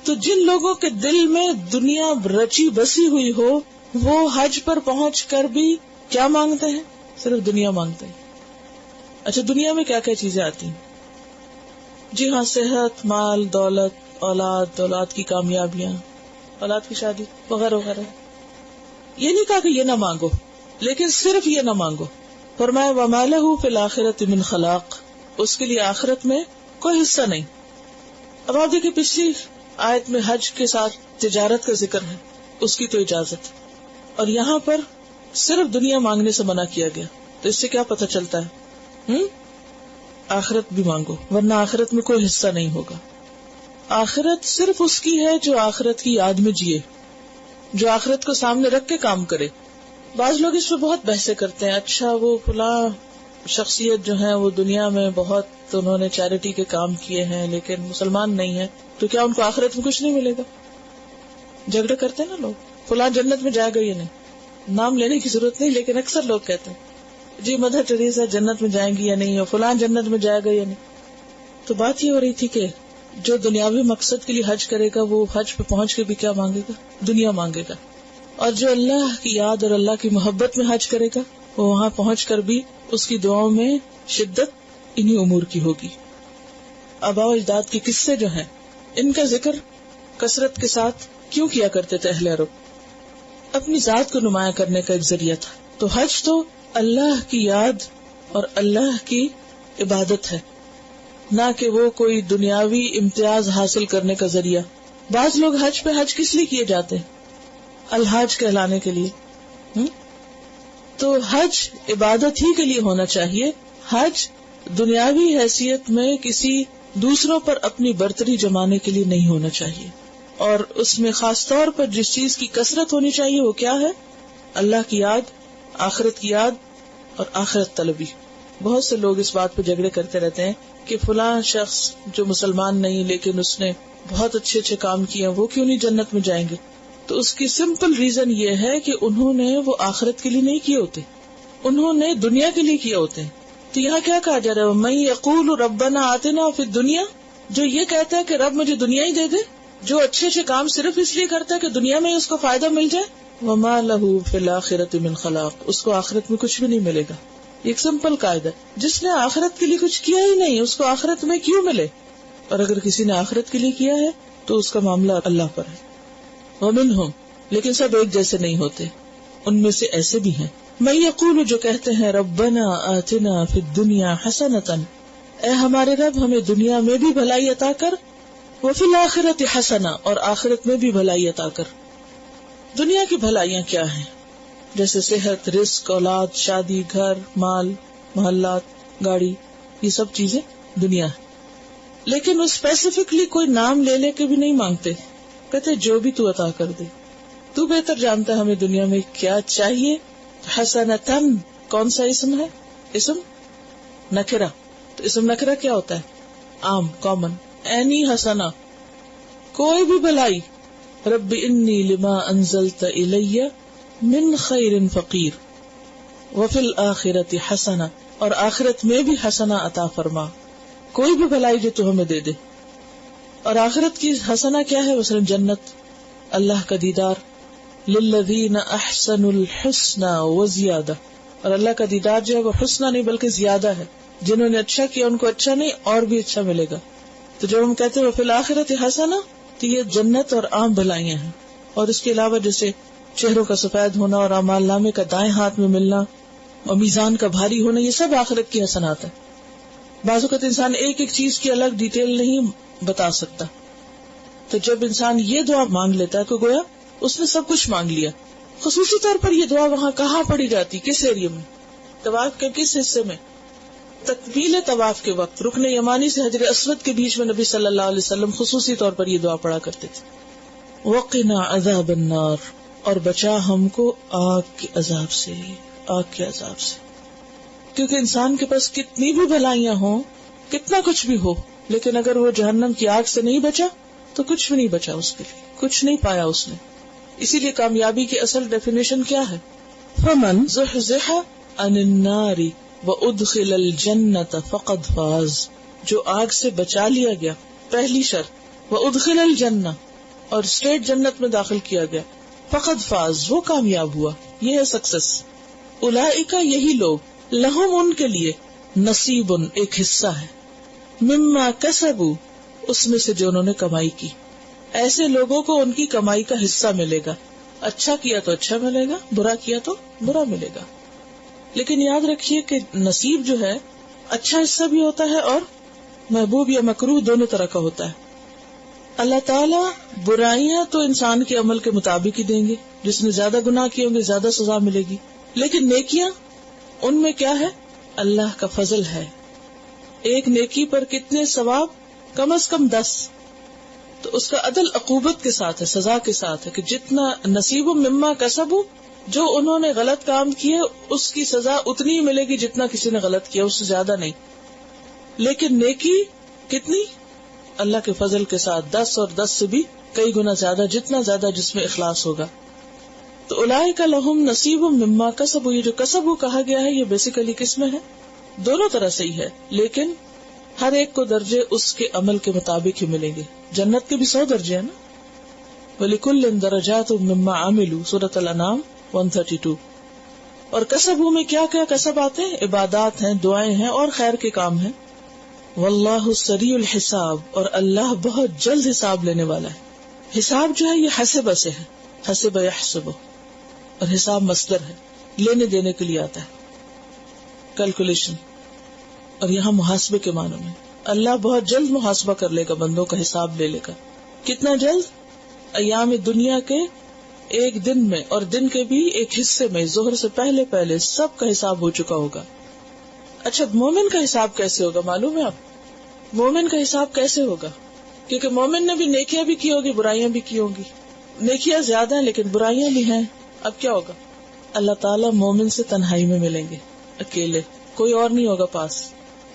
تو جن لوگوں کے دل میں دنیا رچی بسی ہوئی ہو وہ حج پر پہنچ کر بھی کیا مانگتے ہیں؟ صرف دنیا مانگتے ہیں. اچھا، دنیا میں کیا کیا چیزیں آتی ہیں؟ جی ہاں، صحت، مال، دولت، اولاد کی کامیابیاں، اولاد کی شادی وغیرہ وغیرہ. یہ نہیں کہا کہ یہ نہ مانگو، لیکن صرف یہ نہ مانگو. فرمایا وَمَا لَهُ فِي الْآخِرَةِ مِنْ خَلَاقٍ، اس کے لیے آخرت میں کوئی حصہ نہیں. اب آپ دیکھیں پچھلی آیت میں حج کے ساتھ تجارت کا ذکر ہے، اس کی تو اجازت، اور یہاں پر صرف دنیا مانگنے سے منع کیا گیا. تو اس سے کیا پتہ چلتا ہے؟ آخرت بھی مانگو، ورنہ آخرت میں کوئی حصہ نہیں ہوگا. آخرت صرف اس کی ہے جو آخرت کی یاد میں جیے، جو آخرت کو سامنے رکھ کے کام کرے. بعض لوگ اس پہ بہت بحثیں کرتے ہیں، اچھا وہ فلاں شخصیت جو ہے وہ دنیا میں بہت انہوں نے چیریٹی کے کام کیے ہیں لیکن مسلمان نہیں ہے، تو کیا ان کو آخرت میں کچھ نہیں ملے گا؟ جھگڑے کرتے ہیں نا لوگ، فلاں جنت میں جائے گا یا نہیں. نام لینے کی ضرورت نہیں، لیکن اکثر لوگ کہتے ہیں جی مدر ٹریسا جنت میں جائیں گی یا نہیں، اور فلاں جنت میں جائے گا یا نہیں. تو بات یہ ہو رہی تھی کہ جو دنیاوی مقصد کے لیے حج کرے گا وہ حج پہ پہنچ کے بھی کیا مانگے گا؟ دنیا مانگے گا. اور جو اللہ کی یاد اور اللہ کی محبت میں حج کرے گا وہ وہاں پہنچ کر بھی اس کی دعاؤں میں شدت انہی امور کی ہوگی. آباء و اجداد کے قصے جو ہیں ان کا ذکر کثرت کے ساتھ کیوں کیا کرتے تھے اہل عرب؟ اپنی ذات کو نمایاں کرنے کا ایک ذریعہ تھا. تو حج تو اللہ کی یاد اور اللہ کی عبادت ہے، نہ کہ وہ کوئی دنیاوی امتیاز حاصل کرنے کا ذریعہ. بعض لوگ حج پہ حج کس لیے کیے جاتے ہیں؟ الحاج کہلانے کے لیے. تو حج عبادت ہی کے لیے ہونا چاہیے. حج دنیاوی حیثیت میں کسی دوسروں پر اپنی برتری جمانے کے لیے نہیں ہونا چاہیے. اور اس میں خاص طور پر جس چیز کی کثرت ہونی چاہیے وہ کیا ہے؟ اللہ کی یاد، آخرت کی یاد اور آخرت طلبی. بہت سے لوگ اس بات پہ جھگڑے کرتے رہتے ہیں کہ فلاں شخص جو مسلمان نہیں لیکن اس نے بہت اچھے اچھے کام کیے وہ کیوں نہیں جنت میں جائیں گے. تو اس کی سمپل ریزن یہ ہے کہ انہوں نے وہ آخرت کے لیے نہیں کیے ہوتے، انہوں نے دنیا کے لیے کیے ہوتے ہیں. تو یہاں کیا کہا جا رہا ہے؟ من یقول ربنا آتنا فی الدنیا، جو یہ کہتا ہے کہ رب مجھے دنیا ہی دے دے، جو اچھے اچھے کام صرف اس لیے کرتا ہے کہ دنیا میں اس کو فائدہ مل جائے. وما لہ فی الآخرۃ من خلاق، اس کو آخرت میں کچھ بھی نہیں ملے گا. ایک سمپل قاعدہ، جس نے آخرت کے لیے کچھ کیا ہی نہیں اس کو آخرت میں کیوں ملے؟ اور اگر کسی نے آخرت کے لیے کیا ہے تو اس کا معاملہ اللہ پر ہے. ومنہم، لیکن سب ایک جیسے نہیں ہوتے، ان میں سے ایسے بھی ہیں من یقول، جو کہتے ہیں ربنا آتنا فی الدنیا حسنۃ، اے ہمارے رب ہمیں دنیا میں بھی بھلائی عطا کر، وفی الآخرۃ حسنہ، اور آخرت میں بھی بھلائی عطا کر. دنیا کی بھلائیاں کیا ہیں؟ جیسے صحت، رزق، اولاد، شادی، گھر، مال، محلات، گاڑی، یہ سب چیزیں دنیا ہے. لیکن وہ اسپیسیفکلی کوئی نام لے لے کے بھی نہیں مانگتے، کہتے جو بھی تو عطا کر دے، تو بہتر جانتا ہے ہمیں دنیا میں کیا چاہیے. حسنتن کون سا اسم ہے؟ اسم نکرہ. تو اسم نکرہ کیا ہوتا ہے؟ عام، کامن. اینی حسنہ، کوئی بھی بھلائی. رب انی لما انزلت الی من خیر فقیر، وفی الآخرۃ حسنہ، اور آخرت میں بھی حسنہ عطا فرما، کوئی بھی بھلائی جو تو ہمیں دے دے. اور آخرت کی حسنہ کیا ہے؟ مثلا جنت، اللہ کا دیدار. للذین احسنوا الحسنى وزیادہ، اور اللہ کا دیدار جو ہے وہ حسنہ نہیں بلکہ زیادہ ہے. جنہوں نے اچھا کیا ان کو اچھا نہیں اور بھی اچھا ملے گا. تو جب ہم کہتے ہیں وفی الآخرۃ حسنہ تو یہ جنت اور عام بھلائیاں ہیں. اور اس کے علاوہ جیسے چہروں کا سفید ہونا اور اعمال نامے کا دائیں ہاتھ میں ملنا اور میزان کا بھاری ہونا، یہ سب آخرت کی حسنات ہے. بعض اوقات انسان ایک ایک چیز کی الگ ڈیٹیل نہیں بتا سکتا، تو جب انسان یہ دعا مانگ لیتا ہے تو گویا اس نے سب کچھ مانگ لیا. خصوصی طور پر یہ دعا وہاں کہاں پڑھی جاتی؟ کس ایریا میں؟ طواف کے کس حصے میں؟ تکمیل طواف کے وقت رکن یمانی سے حجر اسود کے بیچ میں نبی صلی اللہ علیہ وسلم خصوصی طور پر یہ دعا پڑھا کرتے تھے. وقنا عذاب النار، اور بچا ہم کو آگ کے عذاب سے، آگ کے عذاب سے. کیونکہ انسان کے پاس کتنی بھی بھلائیاں ہوں، کتنا کچھ بھی ہو، لیکن اگر وہ جہنم کی آگ سے نہیں بچا تو کچھ بھی نہیں بچا، اس کے لیے کچھ نہیں پایا اس نے. اسی لیے کامیابی کی اصل ڈیفینیشن کیا ہے؟ فمن زحزح عن النار وادخل الجنۃ فقد فاز، جو آگ سے بچا لیا گیا، پہلی شرط، وادخل الجنہ، اور اسٹریٹ جنت میں داخل کیا گیا، فقد فاز، وہ کامیاب ہوا، یہ ہے سکسس. اولئک، یہی لوگ، لہم، ان کے لیے، نصیب، ایک حصہ ہے، مما کسبوا، اس میں سے جو انہوں نے کمائی کی. ایسے لوگوں کو ان کی کمائی کا حصہ ملے گا. اچھا کیا تو اچھا ملے گا، برا کیا تو برا ملے گا. لیکن یاد رکھیے کہ نصیب جو ہے اچھا حصہ بھی ہوتا ہے اور محبوب یا مکروہ دونوں طرح کا ہوتا ہے. اللہ تعالیٰ برائیاں تو انسان کے عمل کے مطابق ہی دیں گے، جس نے زیادہ گناہ کیے ہوں گے زیادہ سزا ملے گی. لیکن نیکیاں، ان میں کیا ہے؟ اللہ کا فضل ہے. ایک نیکی پر کتنے ثواب؟ کم از کم 10. تو اس کا عدل عقوبت کے ساتھ ہے، سزا کے ساتھ ہے کہ جتنا نصیب مما کسبوا، جو انہوں نے غلط کام کیے اس کی سزا اتنی ہی ملے گی جتنا کسی نے غلط کیا، اس سے زیادہ نہیں. لیکن نیکی کتنی؟ اللہ کے فضل کے ساتھ 10 اور 10 سے بھی کئی گنا زیادہ، جتنا زیادہ جس میں اخلاص ہوگا. تو اولئک لہم نصیب مما کسبوا، یہ جو کسبوا کہا گیا ہے یہ بیسیکلی کس میں ہے؟ دونوں طرح سے ہی ہے، لیکن ہر ایک کو درجے اس کے عمل کے مطابق ہی ملیں گے. جنت کے بھی 100 درجے ہیں نا. وَلِكُلٍّ دَرَجَاتٌ مِّمَّا عَمِلُوا، سورۃ الانعام 132. اور کسبوا میں کیا کیا کسب آتے ہیں؟ عبادات ہیں، دعائیں ہیں اور خیر کے کام ہیں. واللہ سریع الحساب، اور اللہ بہت جلد حساب لینے والا ہے. حساب جو ہے یہ حسب سے ہے، حسب یحسب، اور حساب مصدر ہے، لینے دینے کے لیے آتا ہے. کیلکولیشن، اور یہاں محاسبے کے معنی میں اللہ بہت جلد محاسبہ کر لے گا، بندوں کا حساب لے لے گا. کتنا جلد؟ ایام دنیا کے ایک دن میں اور دن کے بھی ایک حصے میں، ظہر سے پہلے پہلے سب کا حساب ہو چکا ہوگا. اچھا مومن کا حساب کیسے ہوگا معلوم ہے آپ؟ مومن کا حساب کیسے ہوگا؟ کیونکہ مومن نے بھی نیکیاں بھی کی ہوگی، برائیاں بھی کی ہوگی. نیکیاں زیادہ ہیں لیکن برائیاں بھی ہیں. اب کیا ہوگا؟ اللہ تعالیٰ مومن سے تنہائی میں ملیں گے، اکیلے، کوئی اور نہیں ہوگا پاس،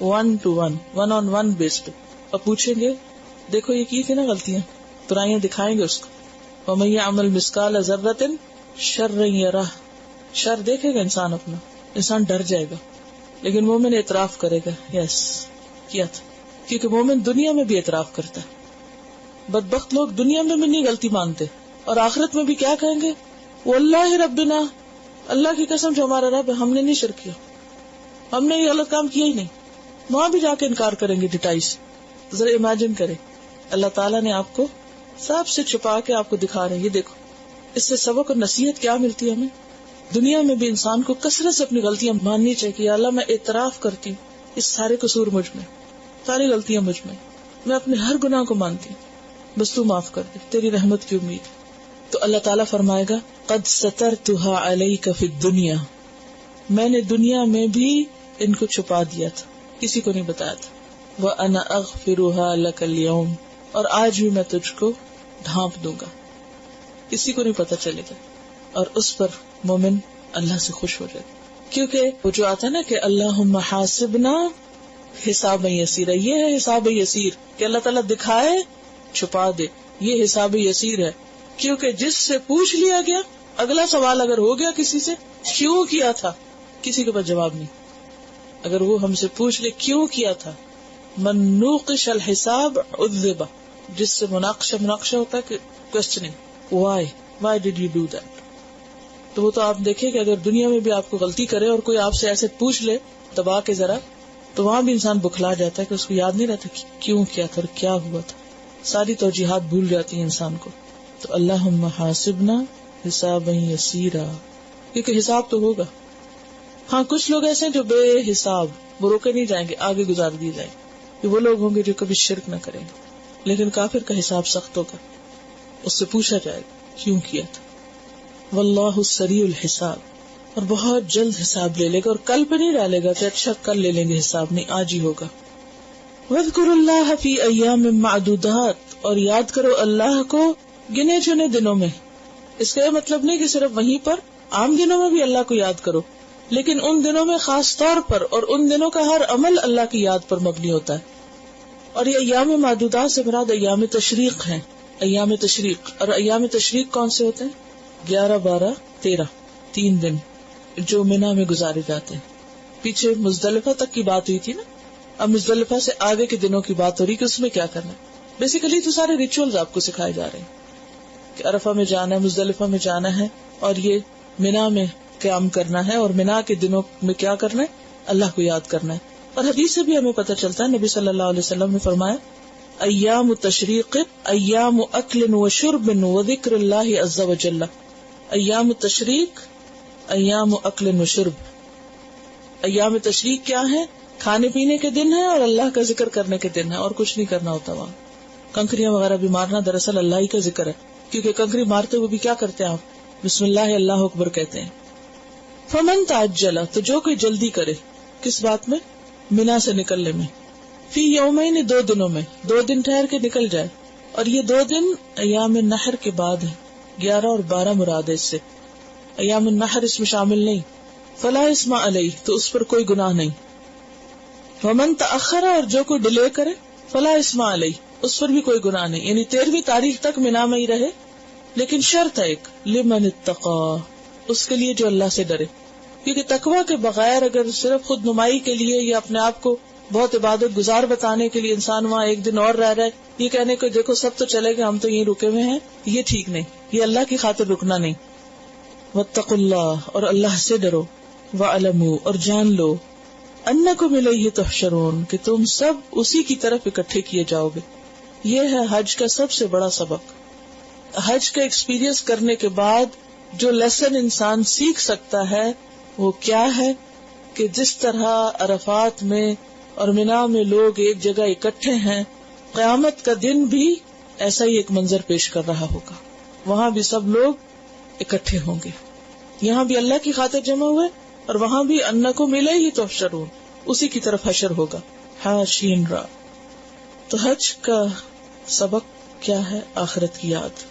1 to 1 1 on 1 بیس پہ، اور پوچھیں گے دیکھو یہ کی تھی نا غلطیاں، برائیاں دکھائیں گے اس کو. وَمَن يَعْمَلْ مِثْقَالَ ذَرَّةٍ شَرًّا يَرَهُ، شر دیکھے گا انسان اپنا، انسان ڈر جائے گا. لیکن مومن اعتراف کرے گا، یس کیا تھا، کیونکہ مومن دنیا میں بھی اعتراف کرتا ہے. بدبخت لوگ دنیا میں بھی نہیں غلطی مانتے، اور آخرت میں بھی کیا کہیں گے؟ واللہ ربنا، اللہ کی قسم جو ہمارا رب ہے، ہم نے نہیں شرک کیا، ہم نے یہ غلط کام کیا ہی نہیں. وہاں بھی جا کے انکار کریں گے ڈٹائی سے. ذرا امیجن کریں، اللہ تعالیٰ نے آپ کو سب سے چھپا کے آپ کو دکھا رہے ہیں، یہ دیکھو. اس سے سبق اور نصیحت کیا ملتی ہے ہمیں؟ دنیا میں بھی انسان کو کثرت سے اپنی غلطیاں ماننی چاہیے کہ اللہ میں اعتراف کرتی ہوں، اس سارے قصور مجھ میں، ساری غلطیاں مجھ میں اپنے ہر گناہ کو مانتی ہوں، بس تو معاف کر دے، تیری رحمت کی امید. تو اللہ تعالیٰ فرمائے گا قد سترتها علیک فی الدنیا، میں نے دنیا میں بھی ان کو چھپا دیا تھا، کسی کو نہیں بتایا تھا. وَأَنَا أَغْفِرُهَا لَكَ الْيَوْمَ، اور آج بھی میں تجھ کو ڈھانپ دوں گا، کسی کو نہیں پتا چلے گا. اور اس پر مومن اللہ سے خوش ہو جائے، کیونکہ وہ جو آتا ہے نا کہ اللہم حاسبنا حساب یسیر، یہ ہے حساب یسیر کہ اللہ تعالیٰ دکھائے چھپا دے، یہ حساب یسیر ہے. کیونکہ جس سے پوچھ لیا گیا، اگلا سوال اگر ہو گیا کسی سے کیوں کیا تھا، کسی کے پاس جواب نہیں. اگر وہ ہم سے پوچھ لے کیوں کیا تھا، من نوقش الحساب عذب، جس سے مناقشہ ہوتا ہے کہ questioning, why did you do that. تو وہ تو آپ دیکھیں کہ اگر دنیا میں بھی آپ کو غلطی کرے اور کوئی آپ سے ایسے پوچھ لے دبا کے ذرا، تو وہاں بھی انسان بکھلا جاتا ہے کہ اس کو یاد نہیں رہتا کہ کیوں کیا تھا اور کیا ہوا تھا، ساری توجیحات بھول جاتی ہیں انسان کو. تو اللہم حاسبنا حسابا یسیرا، کیونکہ حساب تو ہوگا. ہاں کچھ لوگ ایسے ہیں جو بے حساب، وہ روکے نہیں جائیں گے، آگے گزار دیے جائیں گے. وہ لوگ ہوں گے جو کبھی شرک نہ کریں گے. لیکن کافر کا حساب سخت ہوگا، اس سے پوچھا جائے گا کیوں کیا تھا. واللہ سریع الحساب، اور بہت جلد حساب لے لے گا، اور کل پہ نہیں ڈالے گا کہ اچھا کل لے لیں گے حساب، نہیں، آج ہی ہوگا. واذکروا اللہ فی ایام معدودات، اور یاد کرو اللہ کو گنے چنے دنوں میں. اس کا یہ مطلب نہیں کہ صرف وہیں پر، عام دنوں میں بھی اللہ کو یاد کرو، لیکن ان دنوں میں خاص طور پر، اور ان دنوں کا ہر عمل اللہ کی یاد پر مبنی ہوتا ہے. اور یہ ایام معدودات سے مراد ایام تشریق ہیں. ایام تشریق، اور ایام تشریق کون سے ہوتے ہیں؟ 11، 12، 13، 3 دن جو منا میں گزارے جاتے ہیں. پیچھے مزدلفہ تک کی بات ہوئی تھی نا، اب مزدلفہ سے آگے کے دنوں کی بات ہو رہی کہ اس میں کیا کرنا ہے. بیسیکلی تو سارے ریچولز آپ کو سکھائے جا رہے ہیں کہ عرفہ میں جانا ہے، مزدلفہ میں جانا ہے، اور یہ منا میں قیام کرنا ہے، اور منا کے دنوں میں کیا کرنا ہے؟ اللہ کو یاد کرنا ہے. اور حدیث سے بھی ہمیں پتہ چلتا ہے، نبی صلی اللہ علیہ وسلم نے فرمایا ایام تشریق ایام اکل و شرب و ذکر اللہ عز و جل. ایام تشریق ایام اکل و شرب. ایام تشریق کیا ہے؟ کھانے پینے کے دن ہے اور اللہ کا ذکر کرنے کے دن ہے، اور کچھ نہیں کرنا ہوتا. وہاں کنکریاں وغیرہ بھی مارنا دراصل اللہ ہی کا ذکر ہے، کیونکہ کنکری مارتے ہوئے بھی کیا کرتے ہیں آپ؟ بسم اللہ اللہ اکبر کہتے ہیں. فمن تعجل، تو جو کوئی جلدی کرے، کس بات میں؟ منا سے نکلنے میں. فی یومین، 2 دنوں میں، 2 دن ٹھہر کے نکل جائے. اور یہ 2 دن ایام النحر کے بعد ہیں، 11 اور 12 مراد ہے اس سے. ایام النحر اس میں شامل نہیں. فلا اسم علیہ، تو اس پر کوئی گناہ نہیں. ومن تأخر، اور جو کوئی ڈیلے کرے، فلا اسم علیہ، اس پر بھی کوئی گناہ نہیں. یعنی 13ویں تاریخ تک منا میں ہی رہے، لیکن شرط ہے ایک، لمن اتقا، اس کے لیے جو اللہ سے ڈرے. کیونکہ تقوی کے بغیر اگر صرف خود نمائی کے لیے یا اپنے آپ کو بہت عبادت گزار بتانے کے لیے انسان وہاں ایک دن اور رہ رہا ہے، یہ کہنے کو دیکھو سب تو چلے گئے، ہم تو یہیں رکے ہوئے ہیں، یہ ٹھیک نہیں، یہ اللہ کی خاطر رکنا نہیں. واتقوا اللہ، اور اللہ سے ڈرو. وَاعْلَمُوا، اور جان لو، أَنَّكُمْ إِلَيْهِ تُحْشَرُونَ، کہ تم سب اسی کی طرف اکٹھے کیے جاؤ گے. یہ ہے حج کا سب سے بڑا سبق. حج کا ایکسپیرینس کرنے کے بعد جو لیسن انسان سیکھ سکتا ہے وہ کیا ہے؟ کہ جس طرح عرفات میں اور منا میں لوگ ایک جگہ اکٹھے ہیں، قیامت کا دن بھی ایسا ہی ایک منظر پیش کر رہا ہوگا. وہاں بھی سب لوگ اکٹھے ہوں گے. یہاں بھی اللہ کی خاطر جمع ہوئے اور وہاں بھی انکم الیہ تحشرون، اسی کی طرف حشر ہوگا. حاشین را. تو حج کا سبق کیا ہے؟ آخرت کی یاد.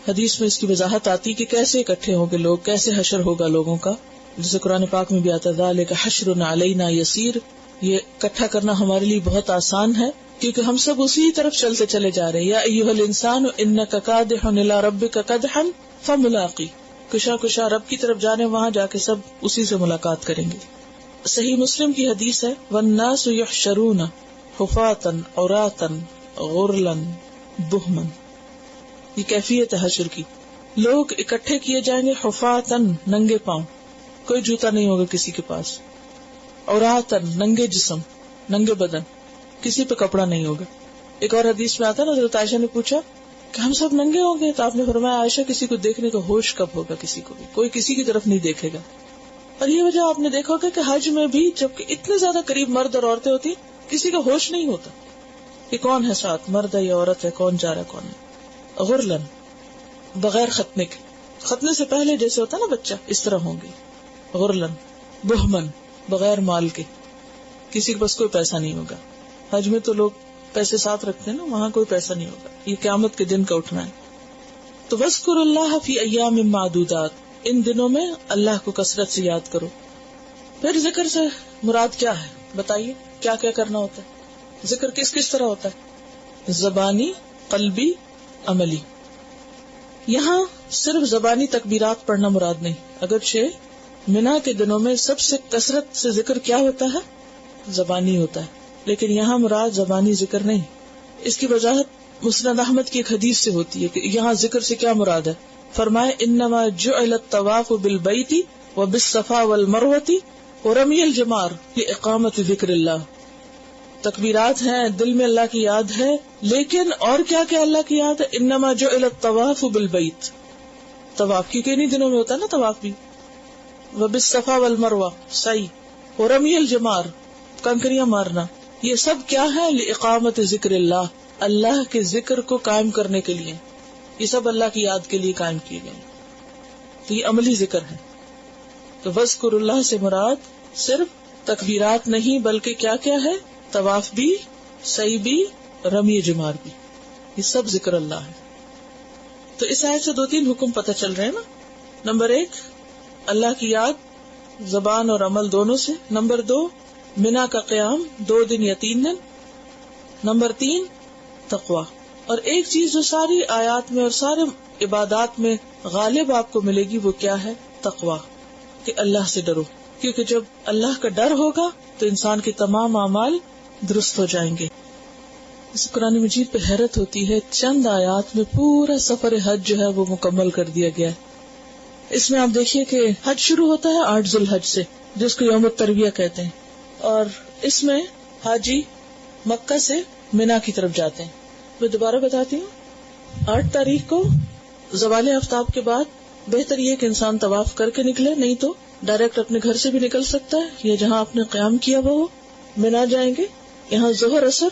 حدیث میں اس کی وضاحت آتی کہ کیسے اکٹھے ہوں گے لوگ، کیسے حشر ہوگا لوگوں کا. جیسے قرآن پاک میں بھی آتا ہے ذالک حشر علینا یسیر، یہ اکٹھا کرنا ہمارے لیے بہت آسان ہے کیونکہ ہم سب اسی طرف چلتے چلے جا رہے ہیں. یا ایھا الانسان انک کادح الی ربک کدحا فملاقی، کشا کشا رب کی طرف جانے، وہاں جا کے سب اسی سے ملاقات کریں گے. صحیح مسلم کی حدیث ہے والناس یحشرون حفاتا عراتا غرلا بہما. یہ کیفیت ہے حشر کی. لوگ اکٹھے کیے جائیں گے حفاتن، ننگے پاؤں، کوئی جوتا نہیں ہوگا کسی کے پاس. عراتن، ننگے جسم، ننگے بدن، کسی پہ کپڑا نہیں ہوگا. ایک اور حدیث میں آتا ہے، حضرت عائشہ نے پوچھا کہ ہم سب ننگے ہوں گے؟ تو آپ نے فرمایا عائشہ کسی کو دیکھنے کا ہوش کب ہوگا؟ کسی کو بھی، کوئی کسی کی طرف نہیں دیکھے گا. اور یہ وجہ آپ نے دیکھا ہوگا کہ حج میں بھی جب اتنے زیادہ قریب مرد اور عورتیں ہوتی کسی کا ہوش نہیں ہوتا کہ کون ہے ساتھ، مرد ہے یا عورت ہے، کون جا رہا ہے کون نہیں. غرلن، بغیر ختنے کے، ختنے سے پہلے جیسے ہوتا نا بچہ، اس طرح ہوں گے. غرلن بہمن، بغیر مال کے، کسی کے پاس کوئی پیسہ نہیں ہوگا. حج میں تو لوگ پیسے ساتھ رکھتے ہیں نا، وہاں کوئی پیسہ نہیں ہوگا. یہ قیامت کے دن کا اٹھنا ہے. تو وَاذْكُرُوا اللَّهَ فِي أَيَّامٍ مَّعْدُودَاتٍ، ان دنوں میں اللہ کو کثرت سے یاد کرو. پھر ذکر سے مراد کیا ہے بتائیے؟ کیا کیا کرنا ہوتا ہے؟ ذکر کس کس طرح ہوتا ہے؟ زبانی، قلبی، عملی. یہاں صرف زبانی تکبیرات پڑھنا مراد نہیں، اگرچہ منا کے دنوں میں سب سے کثرت سے ذکر کیا ہوتا ہے؟ زبانی ہوتا ہے، لیکن یہاں مراد زبانی ذکر نہیں. اس کی وضاحت مسند احمد کی ایک حدیث سے ہوتی ہے کہ یہاں ذکر سے کیا مراد ہے. فرمائے انما جعل الطواف بالبیت وبالصفا والمروۃ ورمی الجمار لاقامت ذکر اللہ. تکبیرات ہیں، دل میں اللہ کی یاد ہے، لیکن اور کیا کیا اللہ کی یاد ہے؟ انما جعل الطواف بالبیت، طواف کیونکہ انہی دنوں میں ہوتا ہے نا طواف بھی. وبالصفا والمروہ، سعی. ورمی الجمار، کنکریاں مارنا. یہ سب کیا ہے؟ لاقامت ذکر اللہ، اللہ کے ذکر کو قائم کرنے کے لیے. یہ سب اللہ کی یاد کے لیے قائم کیے گئے. تو یہ عملی ذکر ہے. تو وذکر اللہ سے مراد صرف تکبیرات نہیں بلکہ کیا کیا ہے؟ طواف بھی، سعی بھی، رمی جمار بھی. یہ سب ذکر اللہ ہے. تو اس آیت سے 2-3 حکم پتہ چل رہے ہیں نا. نمبر 1 اللہ کی یاد زبان اور عمل دونوں سے. نمبر 2 منا کا قیام 2 دن یا 3 دن. نمبر 3 تقوی. اور ایک چیز جو ساری آیات میں اور سارے عبادات میں غالب آپ کو ملے گی وہ کیا ہے؟ تقوی، کہ اللہ سے ڈرو. کیونکہ جب اللہ کا ڈر ہوگا تو انسان کے تمام اعمال درست ہو جائیں گے. اس قرآن مجید پہ حیرت ہوتی ہے، چند آیات میں پورا سفر حج جو ہے وہ مکمل کر دیا گیا ہے. اس میں آپ دیکھیے کہ حج شروع ہوتا ہے 8 ذو الحج سے، جس کو یوم الترویہ کہتے ہیں، اور اس میں حاجی مکہ سے منا کی طرف جاتے ہیں. میں دوبارہ بتاتی ہوں، 8 تاریخ کو زوال آفتاب کے بعد بہتر یہ کہ انسان طواف کر کے نکلے، نہیں تو ڈائریکٹ اپنے گھر سے بھی نکل سکتا ہے، یا جہاں آپ نے قیام کیا وہ منا جائیں گے. یہاں ظہر، عصر،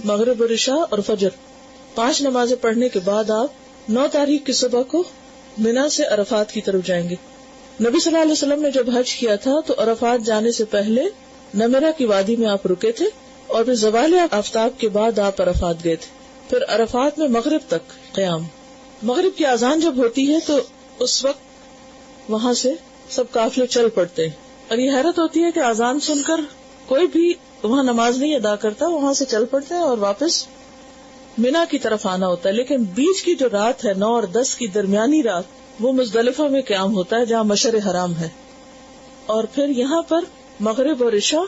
مغرب اور عشاء اور فجر 5 نمازیں پڑھنے کے بعد آپ 9 تاریخ کی صبح کو منا سے عرفات کی طرف جائیں گے. نبی صلی اللہ علیہ وسلم نے جب حج کیا تھا تو عرفات جانے سے پہلے نمرہ کی وادی میں آپ رکے تھے، اور پھر زوال آفتاب کے بعد آپ عرفات گئے تھے. پھر عرفات میں مغرب تک قیام. مغرب کی اذان جب ہوتی ہے تو اس وقت وہاں سے سب قافلے چل پڑتے ہیں. اور یہ حیرت ہوتی ہے کہ اذان سن کر کوئی بھی وہاں نماز نہیں ادا کرتا، وہاں سے چل پڑتے ہیں اور واپس منا کی طرف آنا ہوتا ہے. لیکن بیچ کی جو رات ہے 9 اور 10 کی درمیانی رات، وہ مزدلفہ میں قیام ہوتا ہے جہاں مشعر حرام ہے. اور پھر یہاں پر مغرب اور عشاء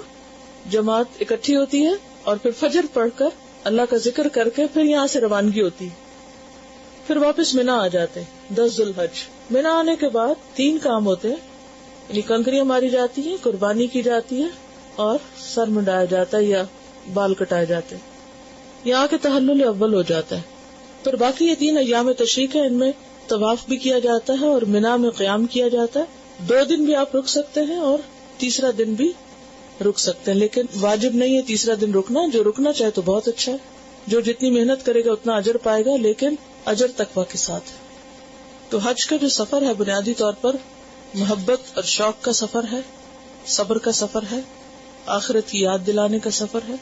جماعت اکٹھی ہوتی ہے، اور پھر فجر پڑھ کر اللہ کا ذکر کر کے پھر یہاں سے روانگی ہوتی. پھر واپس منا آ جاتے 10 ذو الحج. منا آنے کے بعد 3 کام ہوتے ہیں، یعنی کنکریاں ماری جاتی ہیں، قربانی کی جاتی ہے، اور سر منڈایا جاتا ہے یا بال کٹائے جاتے ہیں. یہاں کے تحلل اول ہو جاتا ہے. پھر باقی یہ 3 ایام تشریق ہے، ان میں طواف بھی کیا جاتا ہے اور منا میں قیام کیا جاتا ہے. 2 دن بھی آپ رک سکتے ہیں اور تیسرا دن بھی رک سکتے ہیں، لیکن واجب نہیں ہے تیسرا دن رکنا. جو رکنا چاہے تو بہت اچھا ہے، جو جتنی محنت کرے گا اتنا اجر پائے گا، لیکن اجر تقویٰ کے ساتھ. تو حج کا جو سفر ہے بنیادی طور پر محبت اور شوق کا سفر ہے، صبر کا سفر ہے، آخرت کی یاد دلانے کا سفر ہے،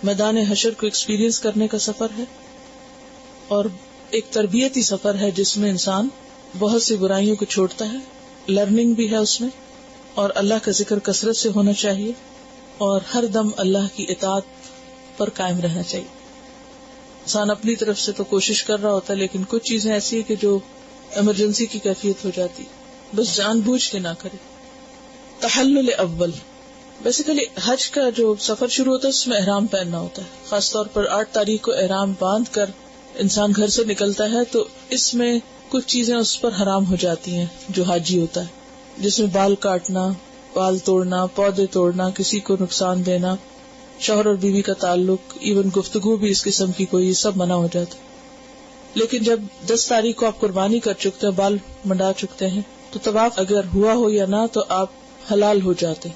میدان حشر کو ایکسپیرینس کرنے کا سفر ہے، اور ایک تربیتی سفر ہے جس میں انسان بہت سی برائیوں کو چھوڑتا ہے. لرننگ بھی ہے اس میں، اور اللہ کا ذکر کثرت سے ہونا چاہیے، اور ہر دم اللہ کی اطاعت پر قائم رہنا چاہیے. انسان اپنی طرف سے تو کوشش کر رہا ہوتا ہے، لیکن کچھ چیزیں ایسی ہیں کہ جو ایمرجنسی کی کیفیت ہو جاتی، بس جان بوجھ کے نہ کرے. تحلل اول، بیسیکلی حج کا جو سفر شروع ہوتا ہے اس میں احرام پہننا ہوتا ہے. خاص طور پر 8 تاریخ کو احرام باندھ کر انسان گھر سے نکلتا ہے تو اس میں کچھ چیزیں اس پر حرام ہو جاتی ہیں جو حاجی ہوتا ہے، جس میں بال کاٹنا، بال توڑنا، پودے توڑنا، کسی کو نقصان دینا، شوہر اور بیوی کا تعلق، ایون گفتگو بھی اس قسم کی کوئی، سب منع ہو جاتا. لیکن جب 10 تاریخ کو آپ قربانی کر چکتے ہیں، بال منڈا چکتے ہیں، تو طواف اگر ہوا ہو یا نہ تو آپ حلال ہو جاتے.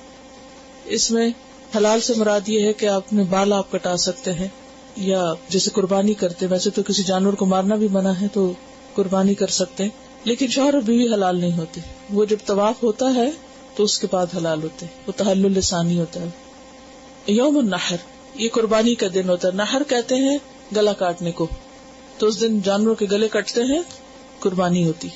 اس میں حلال سے مراد یہ ہے کہ آپ نے بال آپ کٹا سکتے ہیں، یا جیسے قربانی کرتے، ویسے تو کسی جانور کو مارنا بھی منع ہے تو قربانی کر سکتے ہیں، لیکن شوہر اور بیوی حلال نہیں ہوتے. وہ جب طواف ہوتا ہے تو اس کے بعد حلال ہوتے، وہ تحلل ثانی ہوتا ہے. یوم النحر، یہ قربانی کا دن ہوتا ہے. نحر کہتے ہیں گلا کاٹنے کو، تو اس دن جانوروں کے گلے کٹتے ہیں، قربانی ہوتی.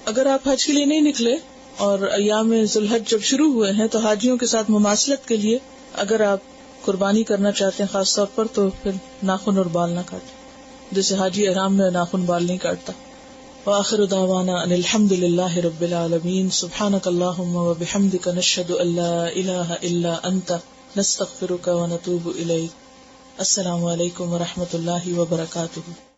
اگر آپ حج کے لیے نہیں نکلے اور ایام ذوالحج جب شروع ہوئے ہیں تو حاجیوں کے ساتھ مماثلت کے لیے اگر آپ قربانی کرنا چاہتے ہیں خاص طور پر، تو پھر ناخن اور بال نہ کاٹیں، جیسے حاجی احرام میں ناخن بال نہیں کاٹتا. وآخر دعوانا ان الحمد للہ رب العالمین. سبحانک اللہم وبحمدک، نشہد ان لا الہ الا انت، نستغفرک ونتوب الیک. السلام علیکم ورحمۃ اللہ وبرکاتہ.